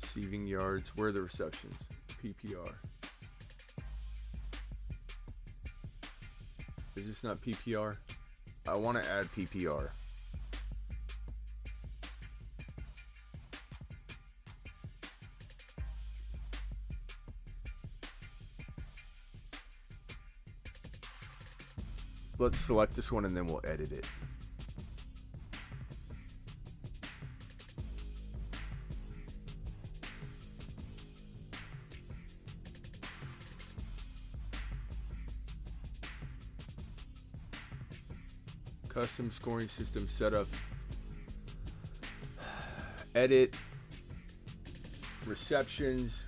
receiving yards. Where are the receptions? PPR. Is this not PPR? I want to add PPR. Let's select this one and then we'll edit it. Custom scoring system setup. Edit. Receptions.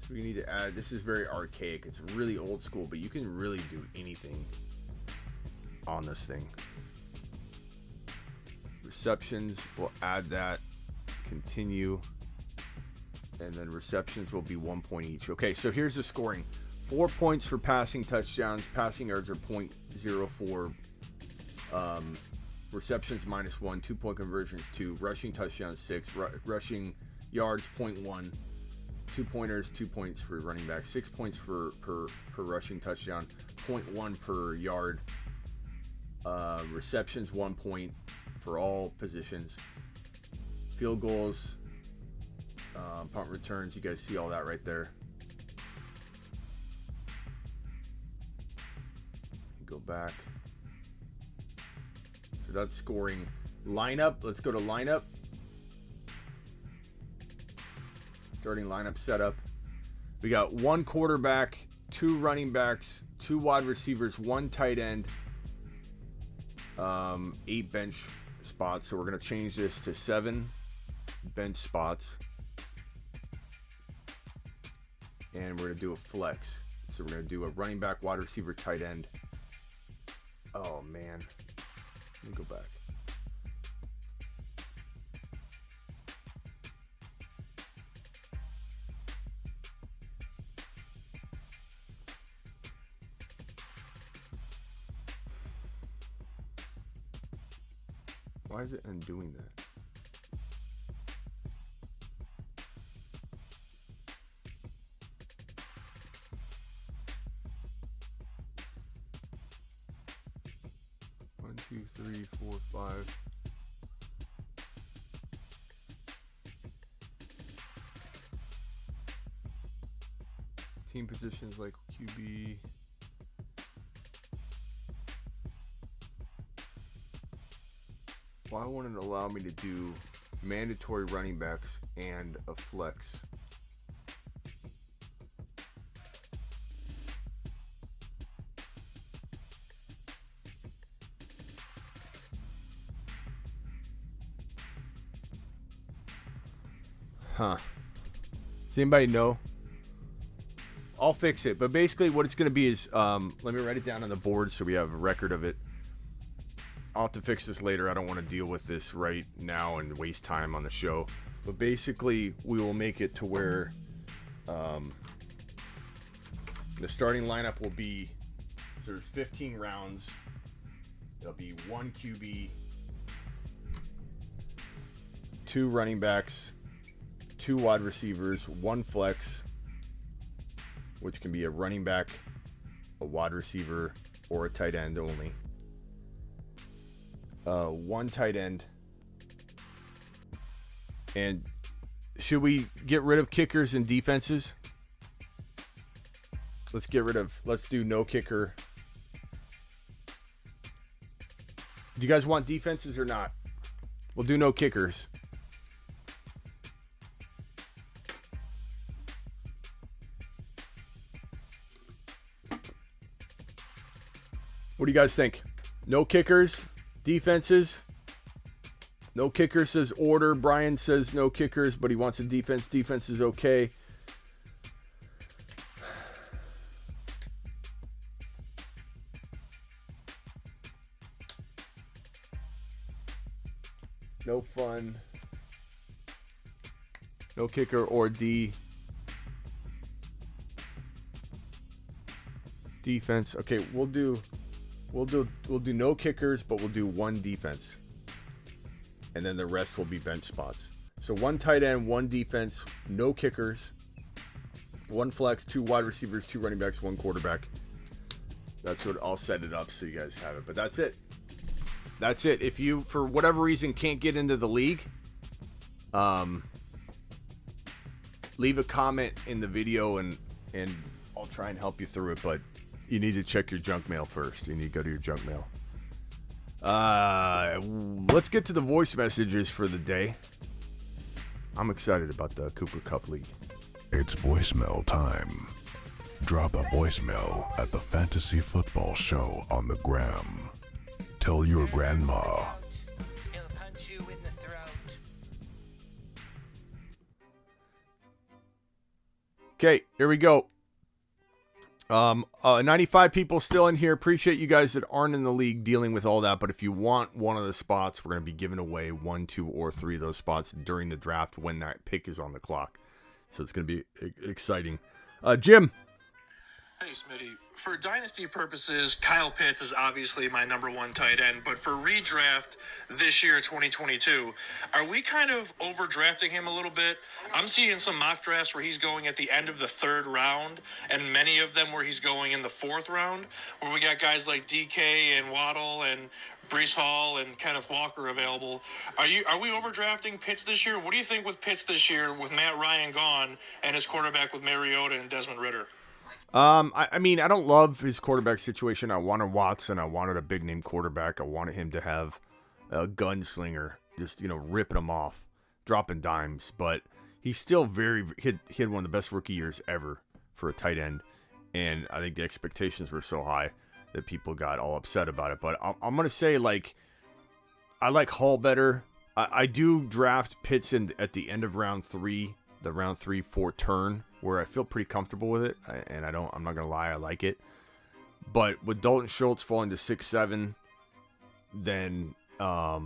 So we need to add, this is very archaic. It's really old school, but you can really do anything on this thing. Receptions, we'll add that. Continue. And then receptions will be 1 point each. Okay, so here's the scoring. 4 points for passing touchdowns. Passing yards are 0.04. Receptions -1. 2 point conversions 2. Rushing touchdowns 6. Rushing yards 0.1. 2 pointers, 2 points for running back. 6 points per rushing touchdown. 0.1 per yard. Receptions 1 point for all positions. Field goals, punt returns. You guys see all that right there. Go back. So that's scoring. Lineup. Let's go to lineup. Starting lineup setup. We got 1 quarterback, 2 running backs, 2 wide receivers, 1 tight end, 8 bench spots. So we're going to change this to 7 bench spots. And we're going to do a flex. So we're going to do a running back, wide receiver, tight end. Oh, man. Let me go back. Why is it undoing that? One, two, three, four, 5. Team positions like QB. Why won't it allow me to do mandatory running backs and a flex? Huh. Does anybody know? I'll fix it. But basically what it's going to be is, let me write it down on the board so we have a record of it. I'll have to fix this later. I don't want to deal with this right now and waste time on the show. But basically, we will make it to where the starting lineup will be, so there's 15 rounds. There'll be 1 QB, 2 running backs, 2 wide receivers, 1 flex, which can be a running back, a wide receiver, or a tight end only. 1 tight end. And should we get rid of kickers and defenses? Let's do no kicker. Do you guys want defenses or not? We'll do no kickers. What do you guys think? No kickers? Defenses? No kicker says order. Brian says no kickers, but he wants a defense. Defense is okay. No fun. No kicker or D. Defense. Okay, we'll do no kickers, but we'll do one defense. And then the rest will be bench spots. So one tight end, one defense, no kickers, one flex, 2 wide receivers, 2 running backs, 1 quarterback. That's what I'll set it up so you guys have it. But that's it. That's it. If you, for whatever reason, can't get into the league, leave a comment in the video and I'll try and help you through it. But you need to check your junk mail first. You need to go to your junk mail. Let's get to the voice messages for the day. I'm excited about the Cooper Cup League. It's voicemail time. Drop a voicemail at the Fantasy Football Show on the gram. Tell your grandma. He'll punch you in the throat. Okay, here we go. 95 people still in here. Appreciate you guys that aren't in the league dealing with all that. But if you want one of the spots, we're going to be giving away 1, 2, or 3 of those spots during the draft when that pick is on the clock. So it's going to be exciting. Jim. Hey, Smitty. For dynasty purposes, Kyle Pitts is obviously my number 1 tight end. But for redraft this year, 2022, are we kind of overdrafting him a little bit? I'm seeing some mock drafts where he's going at the end of the 3rd round, and many of them where he's going in the 4th round, where we got guys like DK and Waddle and Breece Hall and Kenneth Walker available. Are we overdrafting Pitts this year? What do you think with Pitts this year with Matt Ryan gone and his quarterback with Mariota and Desmond Ridder? I mean, I don't love his quarterback situation. I wanted Watson. I wanted a big name quarterback. I wanted him to have a gunslinger, just, ripping them off, dropping dimes. But he's still he had one of the best rookie years ever for a tight end. And I think the expectations were so high that people got all upset about it. But I'm going to say, I like Hall better. I do draft Pitts at the end of round 3, the round 3-4 turn, where I feel pretty comfortable with it, and I'm not gonna lie, I like it. But with Dalton Schultz falling to 6-7, then I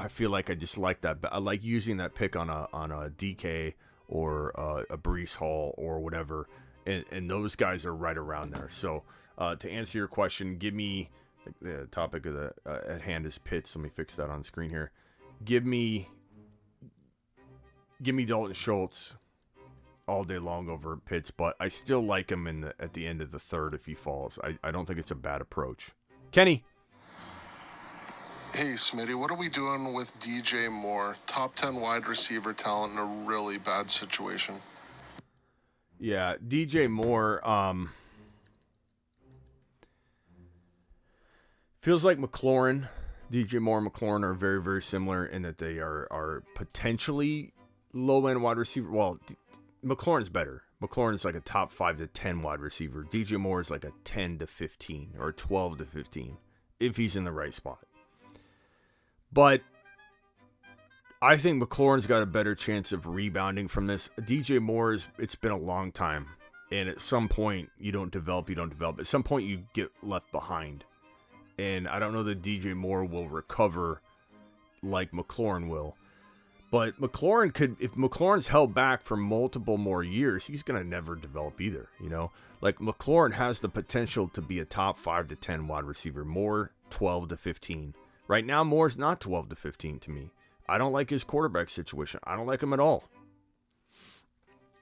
feel like I just like that. I like using that pick on a DK or a Breece Hall or whatever, and those guys are right around there. So to answer your question, give me the topic of the at hand is Pitts. Let me fix that on the screen here. Give me Dalton Schultz all day long over Pitts, but I still like him at the end of the 3rd if he falls. I don't think it's a bad approach. Kenny. Hey, Smitty, what are we doing with DJ Moore? Top 10 wide receiver talent in a really bad situation. Yeah, DJ Moore, feels like McLaurin. DJ Moore and McLaurin are very, very similar in that they are potentially low-end wide receiver. Well, McLaurin's better. McLaurin's like a top 5 to 10 wide receiver. DJ Moore is like a 10 to 15 or 12 to 15 if he's in the right spot. But I think McLaurin's got a better chance of rebounding from this. DJ Moore, it's been a long time. And at some point, you don't develop. At some point, you get left behind. And I don't know that DJ Moore will recover like McLaurin will. But McLaurin could, if McLaurin's held back for multiple more years, he's going to never develop either, Like McLaurin has the potential to be a top 5 to 10 wide receiver. Moore, 12 to 15. Right now, Moore's not 12 to 15 to me. I don't like his quarterback situation. I don't like him at all.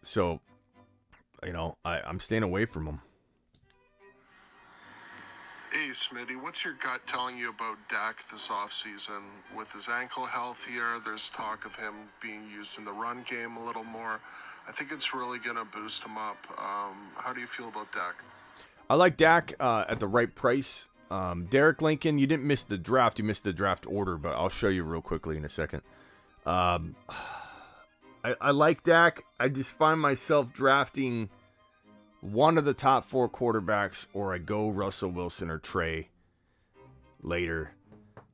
So, I'm staying away from him. Hey, Smitty, what's your gut telling you about Dak this offseason? With his ankle healthier, there's talk of him being used in the run game a little more. I think it's really going to boost him up. How do you feel about Dak? I like Dak at the right price. Derek Lincoln, you didn't miss the draft. You missed the draft order, but I'll show you real quickly in a second. I like Dak. I just find myself drafting one of the top 4 quarterbacks, or I go Russell Wilson or Trey later.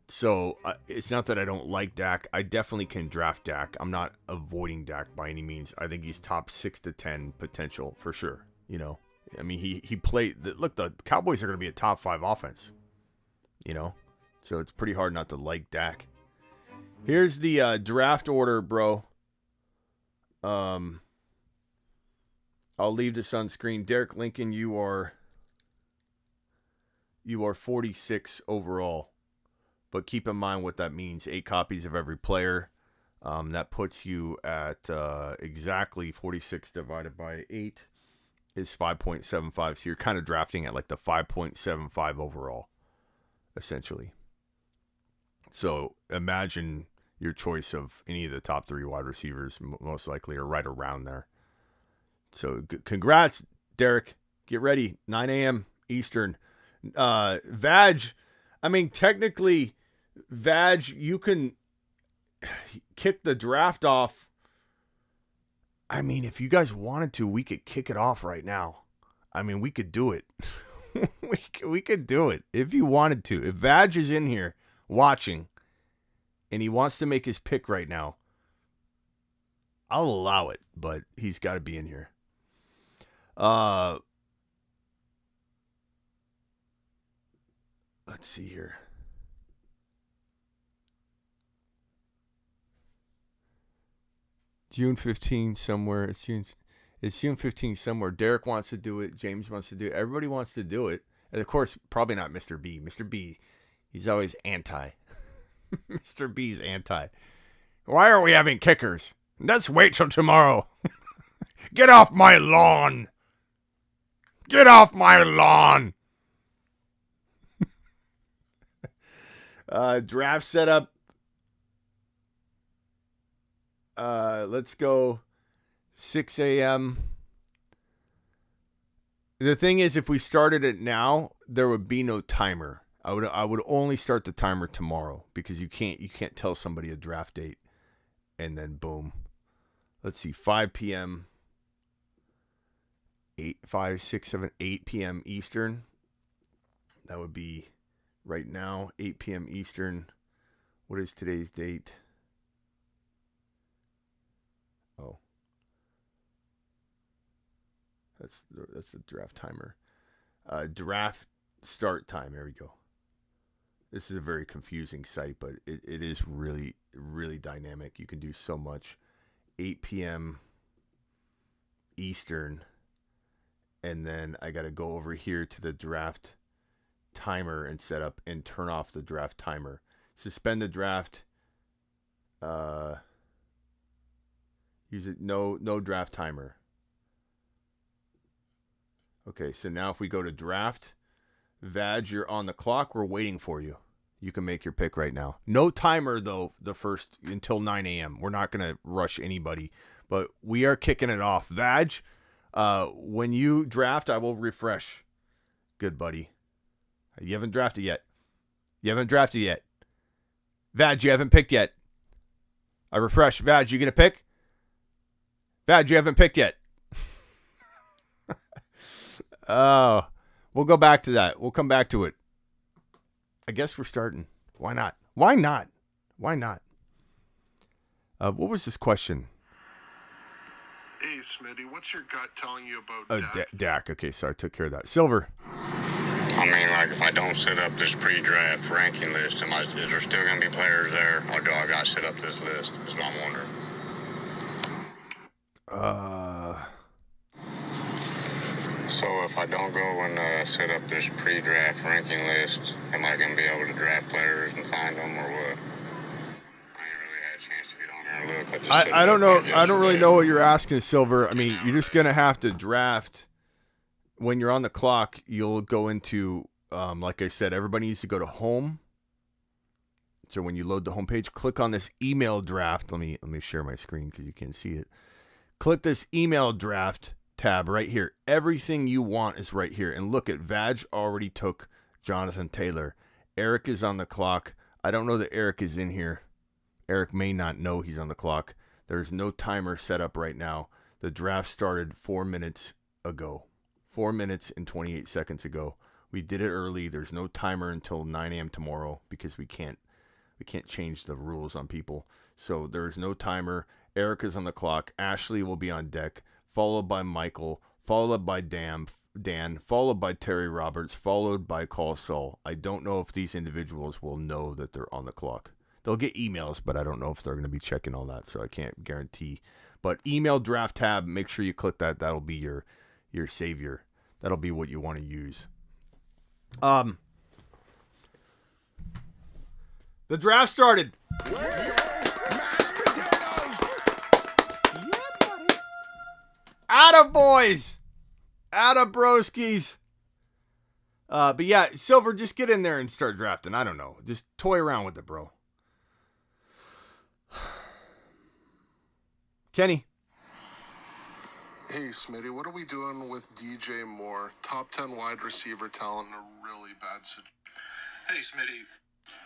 So it's not that I don't like Dak. I definitely can draft Dak. I'm not avoiding Dak by any means. I think he's top 6 to 10 potential for sure. You know, I mean, he played. Look, the Cowboys are going to be a top 5 offense. You know, so it's pretty hard not to like Dak. Here's the draft order, bro. I'll leave this on screen. Derek Lincoln, you are 46 overall. But keep in mind what that means. 8 copies of every player. That puts you at exactly 46 divided by 8 is 5.75. So you're kind of drafting at like the 5.75 overall, essentially. So imagine your choice of any of the top 3 wide receivers, most likely, are right around there. So congrats, Derek. Get ready. 9 a.m. Eastern. Vag, I mean, technically, Vag, you can kick the draft off. I mean, if you guys wanted to, we could kick it off right now. I mean, we could do it. we could do it if you wanted to. If Vag is in here watching and he wants to make his pick right now, I'll allow it, but he's got to be in here. Let's see here. June 15 somewhere. It's June 15 somewhere. Derek wants to do it. James wants to do it. Everybody wants to do it. And of course, probably not Mr. B. Mr. B, he's always anti. Mr. B's anti. Why are we having kickers? Let's wait till tomorrow. Get off my lawn. Get off my lawn. Draft setup. Let's go 6 a.m. The thing is, if we started it now, there would be no timer. I would only start the timer tomorrow because you can't tell somebody a draft date and then boom. Let's see, 5 p.m. 8 p.m. Eastern. That would be right now, 8 p.m. Eastern. What is today's date? Oh. That's the draft timer. Draft start time. There we go. This is a very confusing site, but it is really, really dynamic. You can do so much. 8 p.m. Eastern. And then I got to go over here to the draft timer and set up and turn off the draft timer. Suspend the draft. Use it. No draft timer. Okay, so now if we go to draft, Vag, you're on the clock. We're waiting for you. You can make your pick right now. No timer, though, the first until 9 a.m. We're not going to rush anybody, but we are kicking it off. Vag, when you draft, I will refresh. Good, buddy. You haven't drafted yet. Vag, you haven't picked yet. I refresh. Vag, you going to pick? Vag, you haven't picked yet. Oh, we'll go back to that. We'll come back to it. I guess we're starting. Why not? What was this question? Hey, Smitty, what's your gut telling you about Dak? Dak. Okay, so I took care of that. Silver. I mean, like, if I don't set up this pre-draft ranking list, is there still going to be players there, or do I got to set up this list? That's what I'm wondering. So if I don't go and set up this pre-draft ranking list, am I going to be able to draft players and find them, or what? I ain't really had a chance to get on there and look. I don't know. I don't really know what you're asking, Silver. I mean, you're just going to have to draft. When you're on the clock, you'll go into, like I said, everybody needs to go to home. So when you load the homepage, click on this email draft. Let me share my screen because you can't see it. Click this email draft tab right here. Everything you want is right here. And look at Vag already took Jonathan Taylor. Eric is on the clock. I don't know that Eric is in here. Eric may not know he's on the clock. There's no timer set up right now. The draft started 4 minutes ago. 4 minutes and 28 seconds ago. We did it early. There's no timer until 9 a.m. tomorrow because we can't We can't change the rules on people. So there's no timer. Erica's on the clock. Ashley will be on deck, followed by Michael, followed by Dan, followed by Terry Roberts, followed by Call Saul. I don't know if these individuals will know that they're on the clock. They'll get emails, but I don't know if they're going to be checking all that, so I can't guarantee. But email draft tab, make sure you click that. That'll be your savior. That'll be what you want to use. The draft started. Atta boys. Atta broskies. But yeah, Silver, just get in there and start drafting. I don't know. Just toy around with it, bro. Kenny. Hey, Smitty, what are we doing with DJ Moore? Top 10 wide receiver talent in a really bad situation. Hey, Smitty.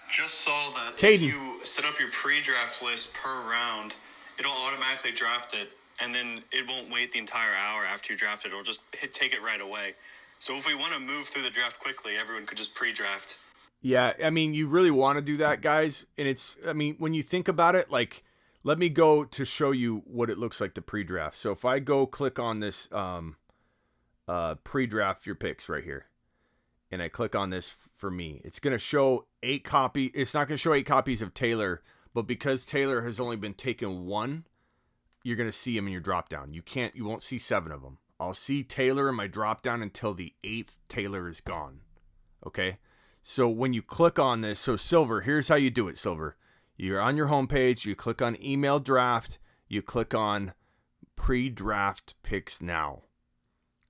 Just saw that Caden. if you set up your pre-draft list per round, it'll automatically draft it, and then it won't wait the entire hour after you draft it. It'll just take it right away. So if we want to move through the draft quickly, everyone could just pre-draft. Yeah, I mean, you really want to do that, guys. And it's, I mean, when you think about it, like, let me go to show you what it looks like to pre-draft. So if I go click on this pre-draft your picks right here, and I click on this for me, it's going to show 8 copies. It's not going to show 8 copies of Taylor, but because Taylor has only been taken 1, you're going to see him in your drop down. You won't see 7 of them. I'll see Taylor in my drop down until the 8th Taylor is gone. Okay. So when you click on this, so Silver, here's how you do it, Silver. You're on your homepage, you click on email draft, you click on pre-draft picks now.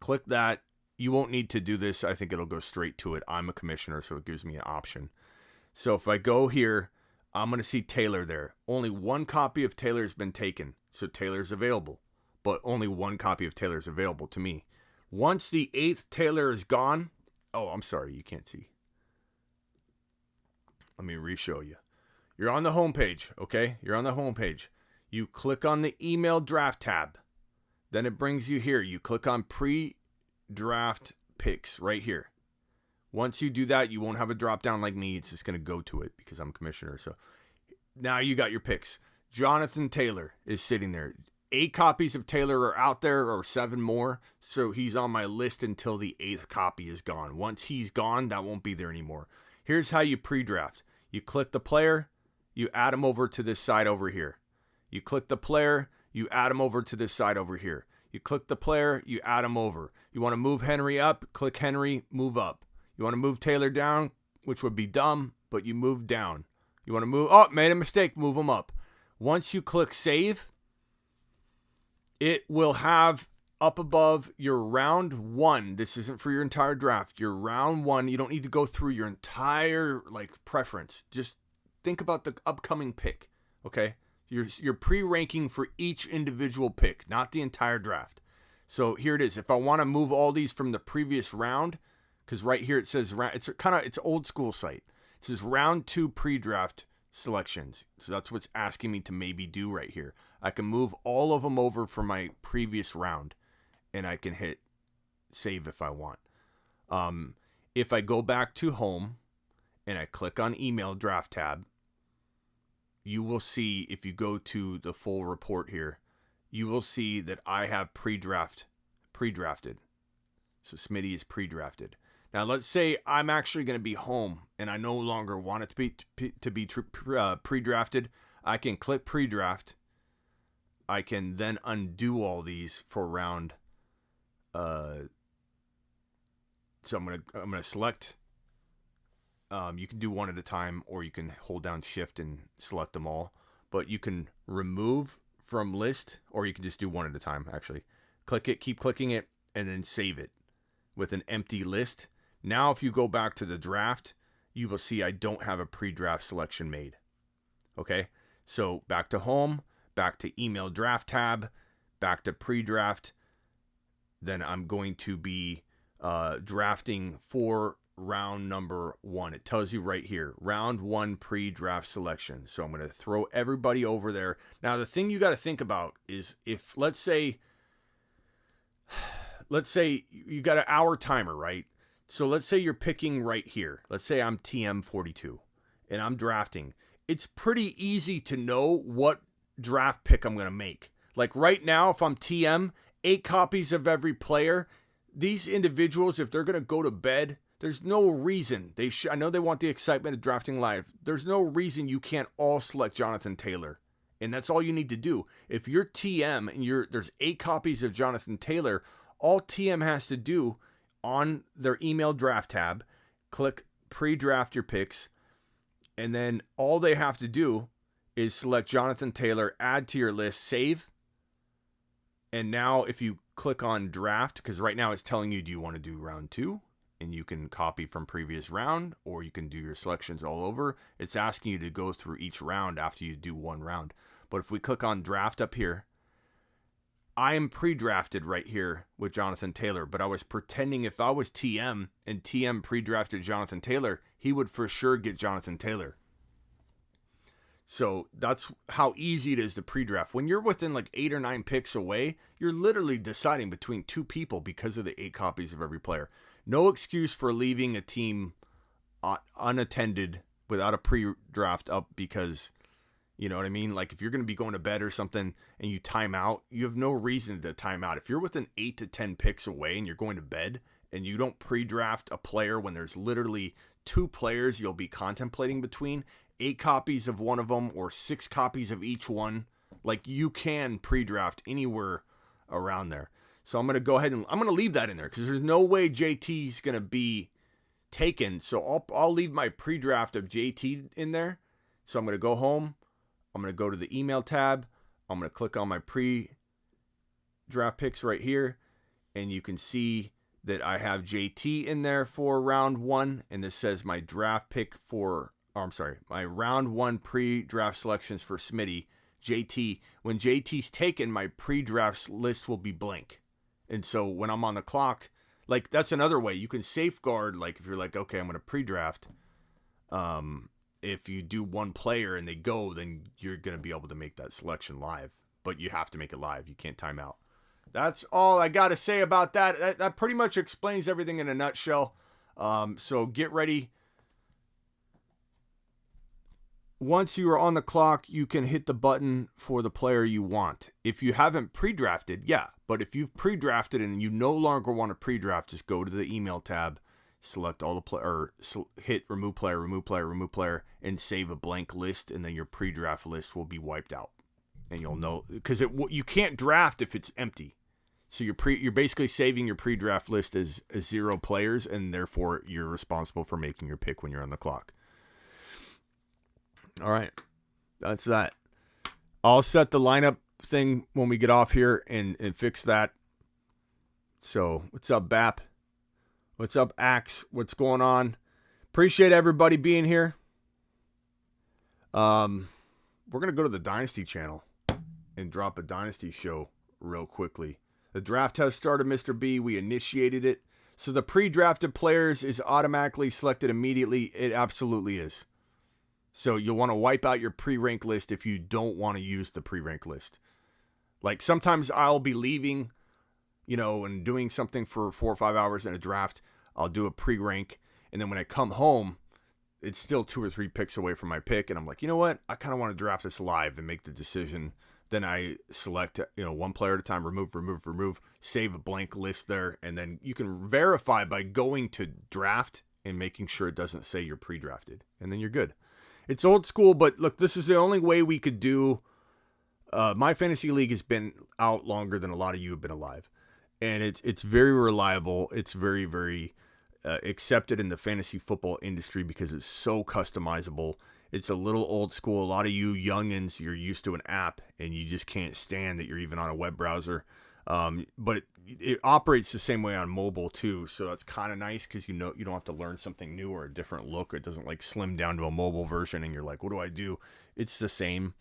Click that. You won't need to do this. I think it'll go straight to it. I'm a commissioner, so it gives me an option. So if I go here, I'm going to see Taylor there. Only 1 copy of Taylor has been taken, so Taylor's available. But only 1 copy of Taylor is available to me. Once the 8th Taylor is gone, oh, I'm sorry, you can't see. Let me re-show you. You're on the homepage, okay? You're on the homepage. You click on the email draft tab. Then it brings you here. You click on pre-draft picks right here. Once you do that, you won't have a drop down like me. It's just going to go to it because I'm commissioner. So now you got your picks. Jonathan Taylor is sitting there. 8 copies of Taylor are out there, or 7 more. So he's on my list until the 8th copy is gone. Once he's gone, that won't be there anymore. Here's how you pre-draft. You click the player, you add him over to this side over here. You click the player, you add him over to this side over here. You click the player, you add him over. You want to move Henry up, click Henry, move up. You want to move Taylor down, which would be dumb, but you move down. You want to move, oh, made a mistake, move him up. Once you click save, it will have up above your round 1. This isn't for your entire draft. Your round 1, you don't need to go through your entire preference. Just think about the upcoming pick, okay? You're pre-ranking for each individual pick, not the entire draft. So here it is. If I want to move all these from the previous round, because right here it says it's old school site. It says round 2 pre-draft selections. So that's what's asking me to maybe do right here. I can move all of them over from my previous round, and I can hit save if I want. If I go back to home and I click on email draft tab, you will see, if you go to the full report here, you will see that I have pre-drafted. So Smitty is pre-drafted. Now let's say I'm actually going to be home and I no longer want it to be pre-drafted. I can click pre-draft. I can then undo all these for round. So I'm gonna select. You can do one at a time, or you can hold down Shift and select them all. But you can remove from list, or you can just do one at a time. Actually, click it, keep clicking it, and then save it with an empty list. Now, if you go back to the draft, you will see I don't have a pre-draft selection made. Okay, so back to home, back to email draft tab, back to pre-draft. Then I'm going to be drafting for round number 1. It tells you right here, round 1 pre-draft selection. So I'm going to throw everybody over there. Now, the thing you got to think about is if, let's say you got an hour timer, right? So let's say you're picking right here. Let's say I'm TM42 and I'm drafting. it's pretty easy to know what draft pick I'm going to make. Like right now, if I'm TM, 8 copies of every player. These individuals, if they're going to go to bed, there's no reason. I know they want the excitement of drafting live. There's no reason you can't all select Jonathan Taylor. And that's all you need to do. If you're TM and there's 8 copies of Jonathan Taylor, all TM has to do on their email draft tab, click pre-draft your picks, and then all they have to do is select Jonathan Taylor, add to your list, save. And now if you click on draft, because right now it's telling you, do you want to do round 2? And you can copy from previous round, or you can do your selections all over. It's asking you to go through each round after you do one round. But if we click on draft up here, I am pre-drafted right here with Jonathan Taylor, but I was pretending if I was TM and TM pre-drafted Jonathan Taylor, he would for sure get Jonathan Taylor. So that's how easy it is to pre-draft. When you're within like 8 or 9 picks away, you're literally deciding between 2 people because of the 8 copies of every player. No excuse for leaving a team unattended without a pre-draft up because, you know what I mean? Like if you're going to be going to bed or something and you time out, you have no reason to time out. If you're within 8 to 10 picks away and you're going to bed and you don't pre-draft a player when there's literally 2 players you'll be contemplating between, 8 copies of one of them or 6 copies of each one, like you can pre-draft anywhere around there. So I'm going to go ahead and I'm going to leave that in there because there's no way JT's going to be taken. So I'll leave my pre-draft of JT in there. So I'm going to go home. I'm going to go to the email tab. I'm going to click on my pre-draft picks right here. And you can see that I have JT in there for round 1. And this says my draft pick my round 1 pre-draft selections for Smitty, JT. When JT's taken, my pre-draft list will be blank. And so when I'm on the clock, like that's another way you can safeguard. Like if you're like, okay, I'm going to pre-draft. If you do one player and they go, then you're going to be able to make that selection live. But you have to make it live. You can't time out. That's all I got to say about that. That pretty much explains everything in a nutshell. So get ready. Once you are on the clock, you can hit the button for the player you want. If you haven't pre-drafted, yeah. But if you've pre-drafted and you no longer want to pre-draft, just go to the email tab, select all the hit remove player, and save a blank list, and then your pre-draft list will be wiped out. And you'll know, because you can't draft if it's empty. So you're basically saving your pre-draft list as 0 players, and therefore you're responsible for making your pick when you're on the clock. All right, that's that. I'll set the lineup thing when we get off here and fix that. So what's up, Bap? What's up, Axe? What's going on? Appreciate everybody being here. We're going to go to the Dynasty channel and drop a Dynasty show real quickly. The draft has started, Mr. B. We initiated it. So the pre-drafted players is automatically selected immediately. It absolutely is. So you'll want to wipe out your pre-rank list if you don't want to use the pre-rank list. Like sometimes I'll be leaving, and doing something for 4 or 5 hours in a draft. I'll do a pre-rank. And then when I come home, it's still 2 or 3 picks away from my pick. And I'm like, you know what? I kind of want to draft this live and make the decision. Then I select, one player at a time, remove, save a blank list there. And then you can verify by going to draft and making sure it doesn't say you're pre-drafted. And then you're good. It's old school, but look, this is the only way we could do. My fantasy league has been out longer than a lot of you have been alive. And it's very reliable. It's very, very accepted in the fantasy football industry because it's so customizable. It's a little old school. A lot of you youngins, you're used to an app and you just can't stand that you're even on a web browser. But it operates the same way on mobile too, so that's kind of nice because you don't have to learn something new or a different look. It doesn't like slim down to a mobile version and you're like, what do I do? It's the same.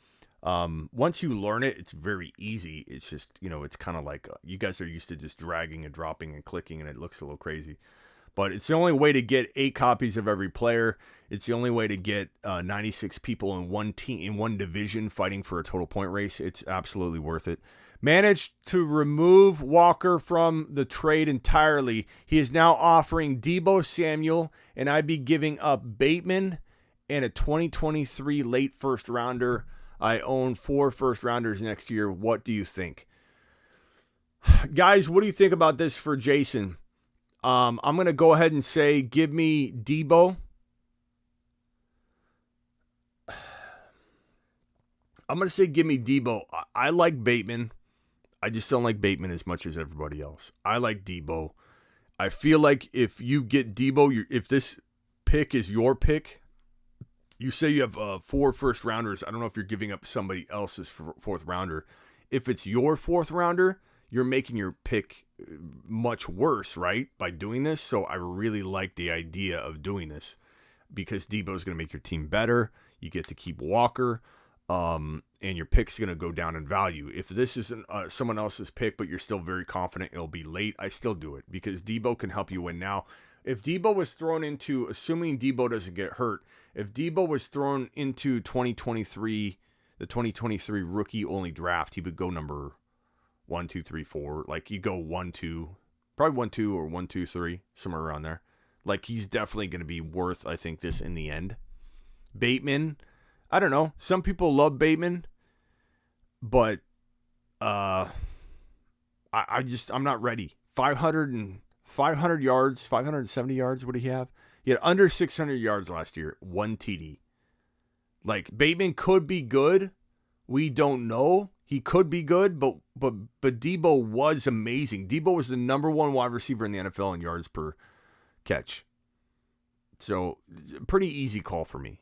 Once you learn it, it's very easy. It's just, it's kind of like you guys are used to just dragging and dropping and clicking and it looks a little crazy. But it's the only way to get 8 copies of every player. It's the only way to get 96 people in one team, in one division fighting for a total point race. It's absolutely worth it. Managed to remove Walker from the trade entirely. He is now offering Deebo Samuel, and I'd be giving up Bateman and a 2023 late first rounder. I own 4 first rounders next year. What do you think? Guys, what do you think about this for Jason? I'm going to go ahead and say, give me Debo. I'm going to say, give me Debo. I like Bateman. I just don't like Bateman as much as everybody else. I like Debo. I feel like if you get Debo, if this pick is your pick, you say you have 4 first rounders. I don't know if you're giving up somebody else's 4th rounder. If it's your 4th rounder, you're making your pick much worse, right, by doing this. So I really like the idea of doing this because Debo is going to make your team better. You get to keep Walker, and your pick's going to go down in value. If this isn't someone else's pick, but you're still very confident it'll be late, I still do it because Debo can help you win now. If Debo was thrown into, assuming Debo doesn't get hurt, if Debo was thrown into 2023, the 2023 rookie-only draft, he would go number 1, 2, 3, 4. Like, you go 1, 2, probably 1, 2, or 1, 2, 3, somewhere around there. Like, he's definitely going to be worth, I think, this in the end. Bateman, I don't know. Some people love Bateman, but I'm not ready. 500 yards, 570 yards, what did he have? He had under 600 yards last year, 1 TD. Like, Bateman could be good. We don't know. He could be good, but Debo was amazing. Debo was the number 1 wide receiver in the NFL in yards per catch. So, pretty easy call for me.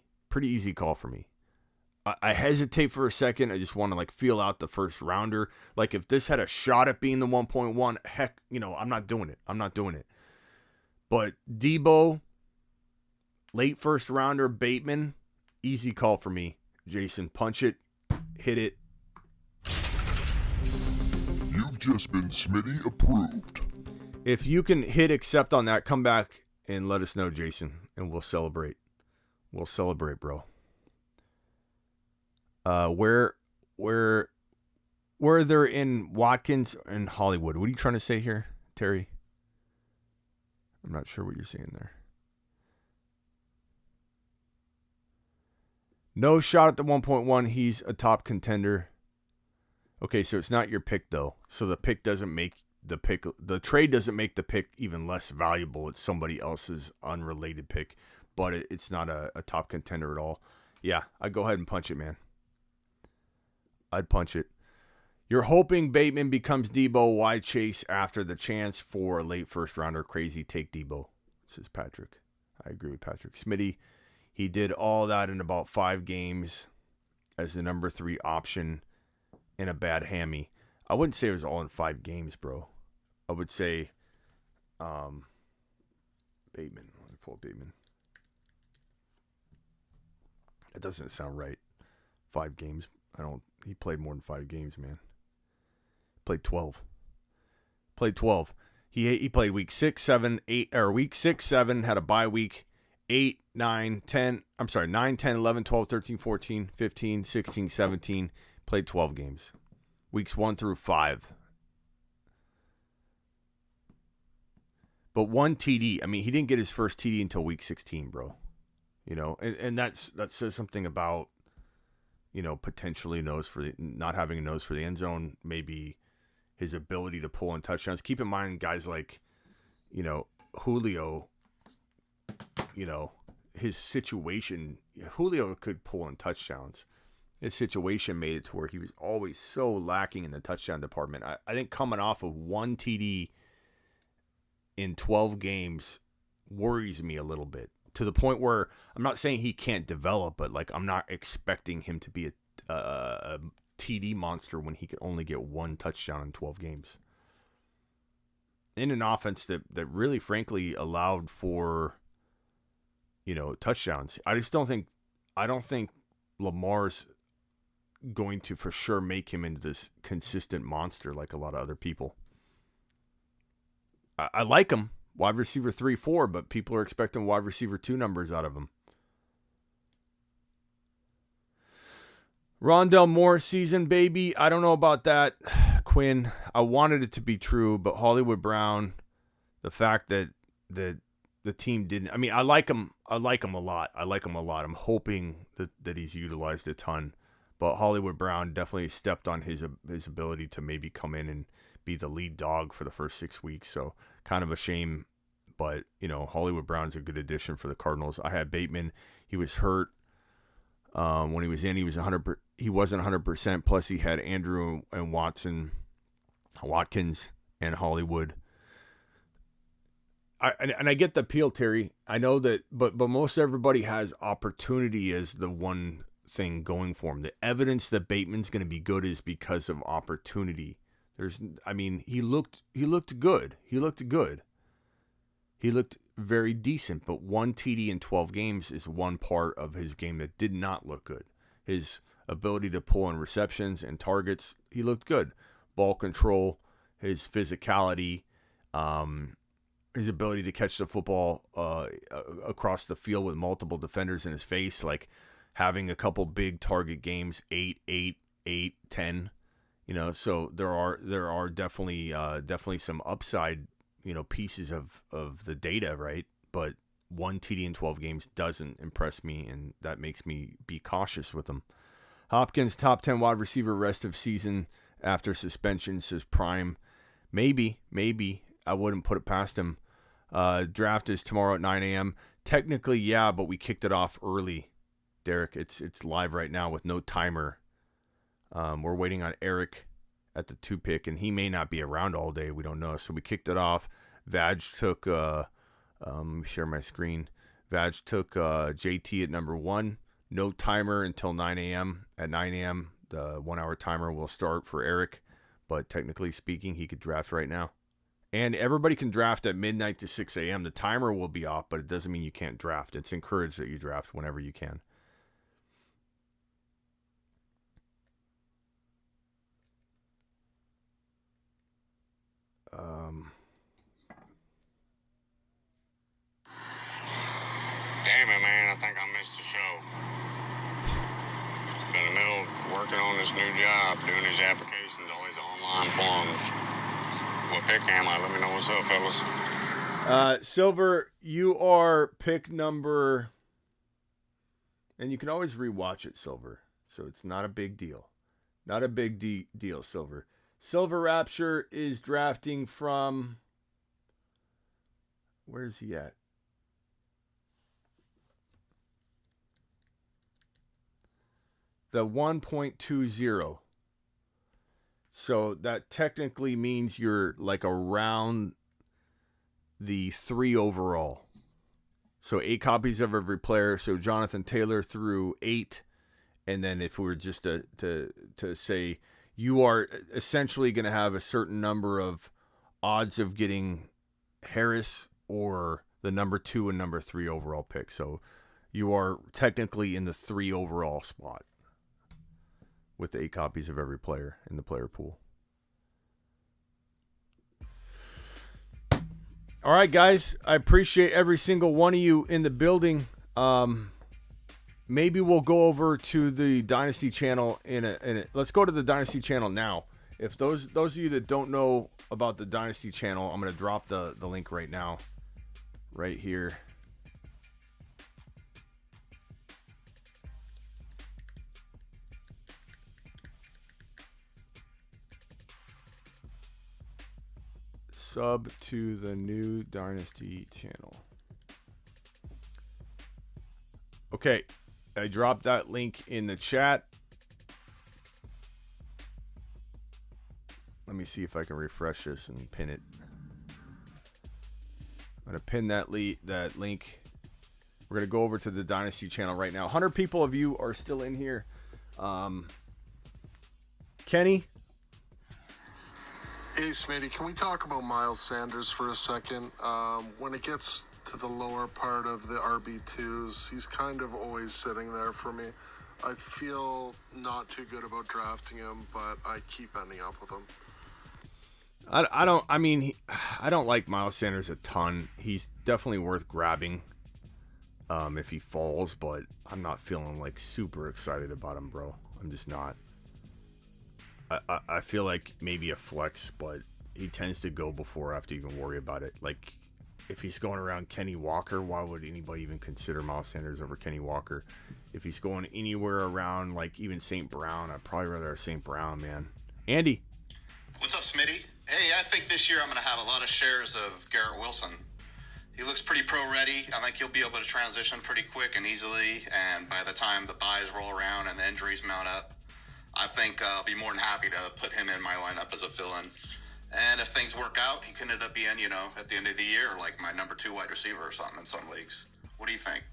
I hesitate for a second. I just want to feel out the first rounder. Like, if this had a shot at being the 1.1, heck, I'm not doing it. But Debo, late first rounder, Bateman, easy call for me. Jason, punch it, hit it. You've just been Smitty approved. If you can hit accept on that, come back and let us know, Jason, and we'll celebrate. We'll celebrate, bro. Where they're in Watkins and Hollywood. What are you trying to say here, Terry? I'm not sure what you're saying there. No shot at the 1.1. He's a top contender. Okay, so it's not your pick though. So the pick doesn't make the pick. The trade doesn't make the pick even less valuable. It's somebody else's unrelated pick, but it's not a top contender at all. Yeah, I'd go ahead and punch it, man. I'd punch it. You're hoping Bateman becomes Debo. Why chase after the chance for a late first rounder? Crazy. Take Debo, says Patrick. I agree with Patrick. Smitty, he did all that in about 5 games as the number 3 option in a bad hammy. I wouldn't say it was all in 5 games, bro. I would say Bateman. Let me pull up Bateman. That doesn't sound right. 5 games. He played more than 5 games, man. Played 12. He played week 6, 7, 8, or week 6, 7, had a bye week, 8, 9, 10, 11, 12, 13, 14, 15, 16, 17, played 12 games. Weeks 1 through 5. But 1 TD. I mean, he didn't get his first TD until week 16, bro. And that says something about, potentially not having a nose for the end zone, maybe his ability to pull in touchdowns. Keep in mind, guys like, Julio, his situation, Julio could pull in touchdowns. His situation made it to where he was always so lacking in the touchdown department. I think coming off of 1 TD in 12 games worries me a little bit, to the point where I'm not saying he can't develop, but I'm not expecting him to be a TD monster when he could only get 1 touchdown in 12 games. In an offense that really, frankly, allowed for, touchdowns. I don't think Lamar's going to for sure make him into this consistent monster like a lot of other people. I like him, wide receiver 3, 4, but people are expecting wide receiver 2 numbers out of him. Rondell Moore season, baby. I don't know about that, Quinn. I wanted it to be true, but Hollywood Brown, the fact that the team didn't. I mean, I like him. I like him a lot. I'm hoping that he's utilized a ton. But Hollywood Brown definitely stepped on his ability to maybe come in and be the lead dog for the first 6 weeks. So kind of a shame. But, Hollywood Brown's a good addition for the Cardinals. I had Bateman. He was hurt. When he was in, he wasn't 100%. Plus, he had Andrew and Watkins, and Hollywood. I get the appeal, Terry. I know that, but most everybody has opportunity as the one thing going for him. The evidence that Bateman's going to be good is because of opportunity. He looked good. He looked very decent, but 1 TD in 12 games is one part of his game that did not look good. His ability to pull in receptions and targets, he looked good. Ball control, his physicality, his ability to catch the football across the field with multiple defenders in his face, like having a couple big target games, 8, 10. So there are definitely some upside, pieces of the data, right? But 1 TD in 12 games doesn't impress me, and that makes me be cautious with him. Hopkins, top 10 wide receiver rest of season after suspension, says Prime. Maybe. I wouldn't put it past him. Draft is tomorrow at 9 a.m. Technically, yeah, but we kicked it off early, Derek. It's live right now with no timer. We're waiting on Eric at the 2 pick, and he may not be around all day. We don't know. So we kicked it off. Vaj took, let me share my screen. Vaj took JT at number 1. No timer until 9 a.m. At 9 a.m., the 1 hour timer will start for Eric. But technically speaking, he could draft right now. And everybody can draft at midnight to 6 a.m. The timer will be off, but it doesn't mean you can't draft. It's encouraged that you draft whenever you can. Damn it, man. I think I missed the show. Been in the middle of working on this new job, doing these applications, all these online forms. What pick am I? Let me know what's up, fellas. Silver, you are pick number... And you can always rewatch it, Silver. So it's not a big deal. Not a big deal, Silver. Silver Rapture is drafting from... Where's he at? The 1.20. So that technically means you're like around the 3 overall. So 8 copies of every player. So Jonathan Taylor threw 8. And then if we were just to say you are essentially going to have a certain number of odds of getting Harris or the number 2 and number 3 overall pick. So you are technically in the 3 overall spot with 8 copies of every player in the player pool. All right, guys. I appreciate every single one of you in the building. Maybe we'll go over to the Dynasty channel in a let's go to the Dynasty channel now. If those of you that don't know about the Dynasty channel, I'm going to drop the link right now. Right here. Sub to the new Dynasty channel. Okay, I dropped that link in the chat. Let me see if I can refresh this and pin it. I'm going to pin that link. We're going to go over to the Dynasty channel right now. 100 people of you are still in here. Kenny? Hey, Smitty, can we talk about Miles Sanders for a second? When it gets to the lower part of the RB2s, he's kind of always sitting there for me. I feel not too good about drafting him, but I keep ending up with him. I don't like Miles Sanders a ton. He's definitely worth grabbing if he falls, but I'm not feeling like super excited about him, bro. I'm just not. I feel like maybe a flex, but he tends to go before I have to even worry about it. Like, if he's going around Kenny Walker, why would anybody even consider Miles Sanders over Kenny Walker? If he's going anywhere around, like even St. Brown, I'd probably rather have St. Brown, man. Andy. What's up, Smitty? Hey, I think this year I'm going to have a lot of shares of Garrett Wilson. He looks pretty pro-ready. I think he'll be able to transition pretty quick and easily, and by the time the buys roll around and the injuries mount up, I think I'll be more than happy to put him in my lineup as a fill-in. And if things work out, he could end up being, at the end of the year, like my number 2 wide receiver or something in some leagues. What do you think?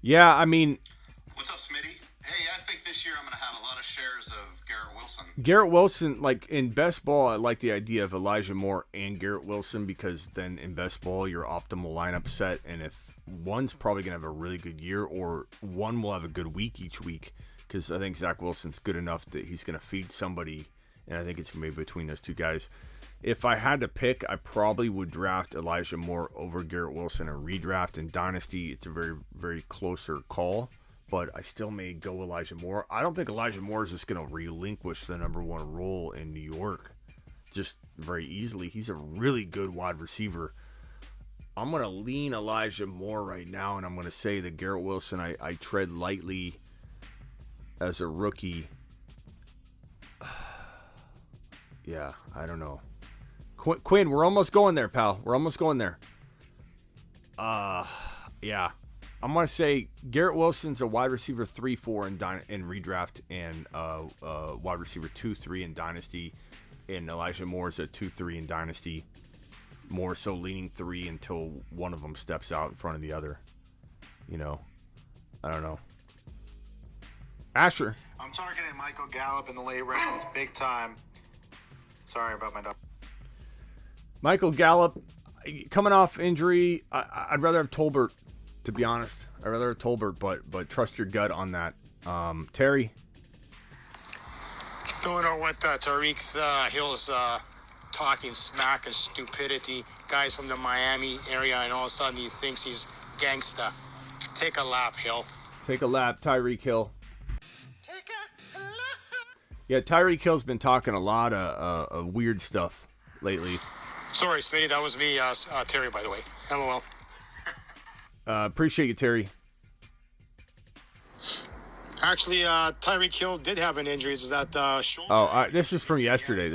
Yeah, I mean... What's up, Smitty? Hey, I think this year I'm going to have a lot of shares of Garrett Wilson. Garrett Wilson, like in best ball, I like the idea of Elijah Moore and Garrett Wilson, because then in best ball, your optimal lineup set, and if one's probably going to have a really good year or one will have a good week each week, because I think Zach Wilson's good enough that he's going to feed somebody, and I think it's going to be between those two guys. If I had to pick, I probably would draft Elijah Moore over Garrett Wilson and redraft. In Dynasty, it's a very, very closer call, but I still may go Elijah Moore. I don't think Elijah Moore is just going to relinquish the number 1 role in New York just very easily. He's a really good wide receiver. I'm going to lean Elijah Moore right now, and I'm going to say that Garrett Wilson, I tread lightly as a rookie. Yeah, I don't know. Quinn, we're almost going there, pal. We're almost going there. Yeah. I'm going to say Garrett Wilson's a wide receiver 3-4 in redraft, and wide receiver 2-3 in Dynasty, and Elijah Moore's a 2-3 in Dynasty. More so leaning 3 until one of them steps out in front of the other. I don't know. Asher. I'm targeting Michael Gallup in the late rounds big time. Sorry about my dog. Michael Gallup, coming off injury, I'd rather have Tolbert, to be honest. I'd rather have Tolbert, but trust your gut on that. Terry? Don't know what Tariq Hill's talking smack and stupidity. Guys from the Miami area, and all of a sudden he thinks he's gangsta. Take a lap, Hill. Take a lap, Tyreek Hill. Yeah, Tyreek Hill's been talking a lot of weird stuff lately. Sorry, Smitty, that was me, Terry, by the way. LOL. Appreciate you, Terry. Actually, Tyreek Hill did have an injury. It was that shoulder. Oh, this is from yesterday.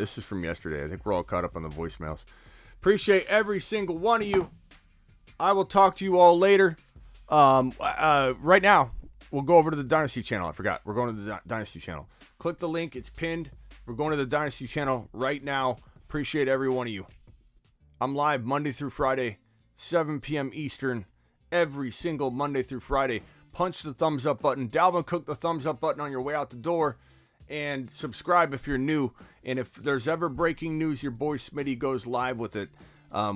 I think we're all caught up on the voicemails. Appreciate every single one of you. I will talk to you all later. Right now, we'll go over to the Dynasty channel. I forgot. We're going to the Dynasty channel. Click the link. It's pinned. We're going to the Dynasty channel right now. Appreciate every one of you. I'm live Monday through Friday, 7 p.m. Eastern, every single Monday through Friday. Punch the thumbs up button. Dalvin Cook the thumbs up button on your way out the door. And subscribe if you're new. And if there's ever breaking news, your boy Smitty goes live with it.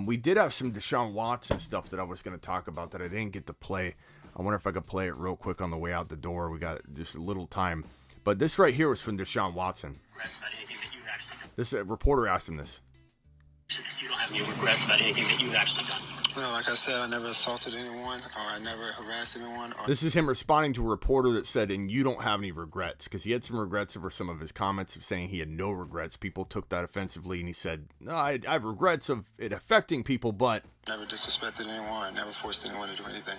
We did have some Deshaun Watson stuff that I was going to talk about that I didn't get to play. I wonder if I could play it real quick on the way out the door. We got just a little time. But this right here was from Deshaun Watson. This reporter asked him this. You don't have any regrets about anything that you've actually done? Well, like I said, I never assaulted anyone, or I never harassed anyone. This is him responding to a reporter that said, and you don't have any regrets, because he had some regrets over some of his comments of saying he had no regrets. People took that offensively, and he said, no, I have regrets of it affecting people, but... Never disrespected anyone. Never forced anyone to do anything.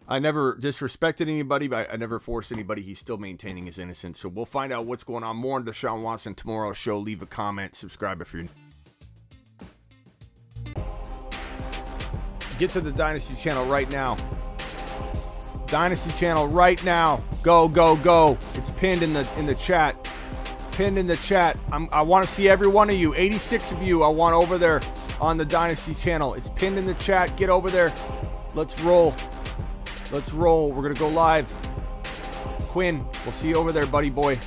I never disrespected anybody, but I never forced anybody. He's still maintaining his innocence. So we'll find out what's going on more on Deshaun Watson tomorrow's show. Leave a comment. Subscribe if you're... Get to the Dynasty channel right now. Dynasty channel right now. Go, go, go. It's pinned in the chat. Pinned in the chat. I want to see every one of you. 86 of you I want over there on the Dynasty channel. It's pinned in the chat. Get over there. Let's roll. Let's roll. We're going to go live. Quinn, we'll see you over there, buddy boy.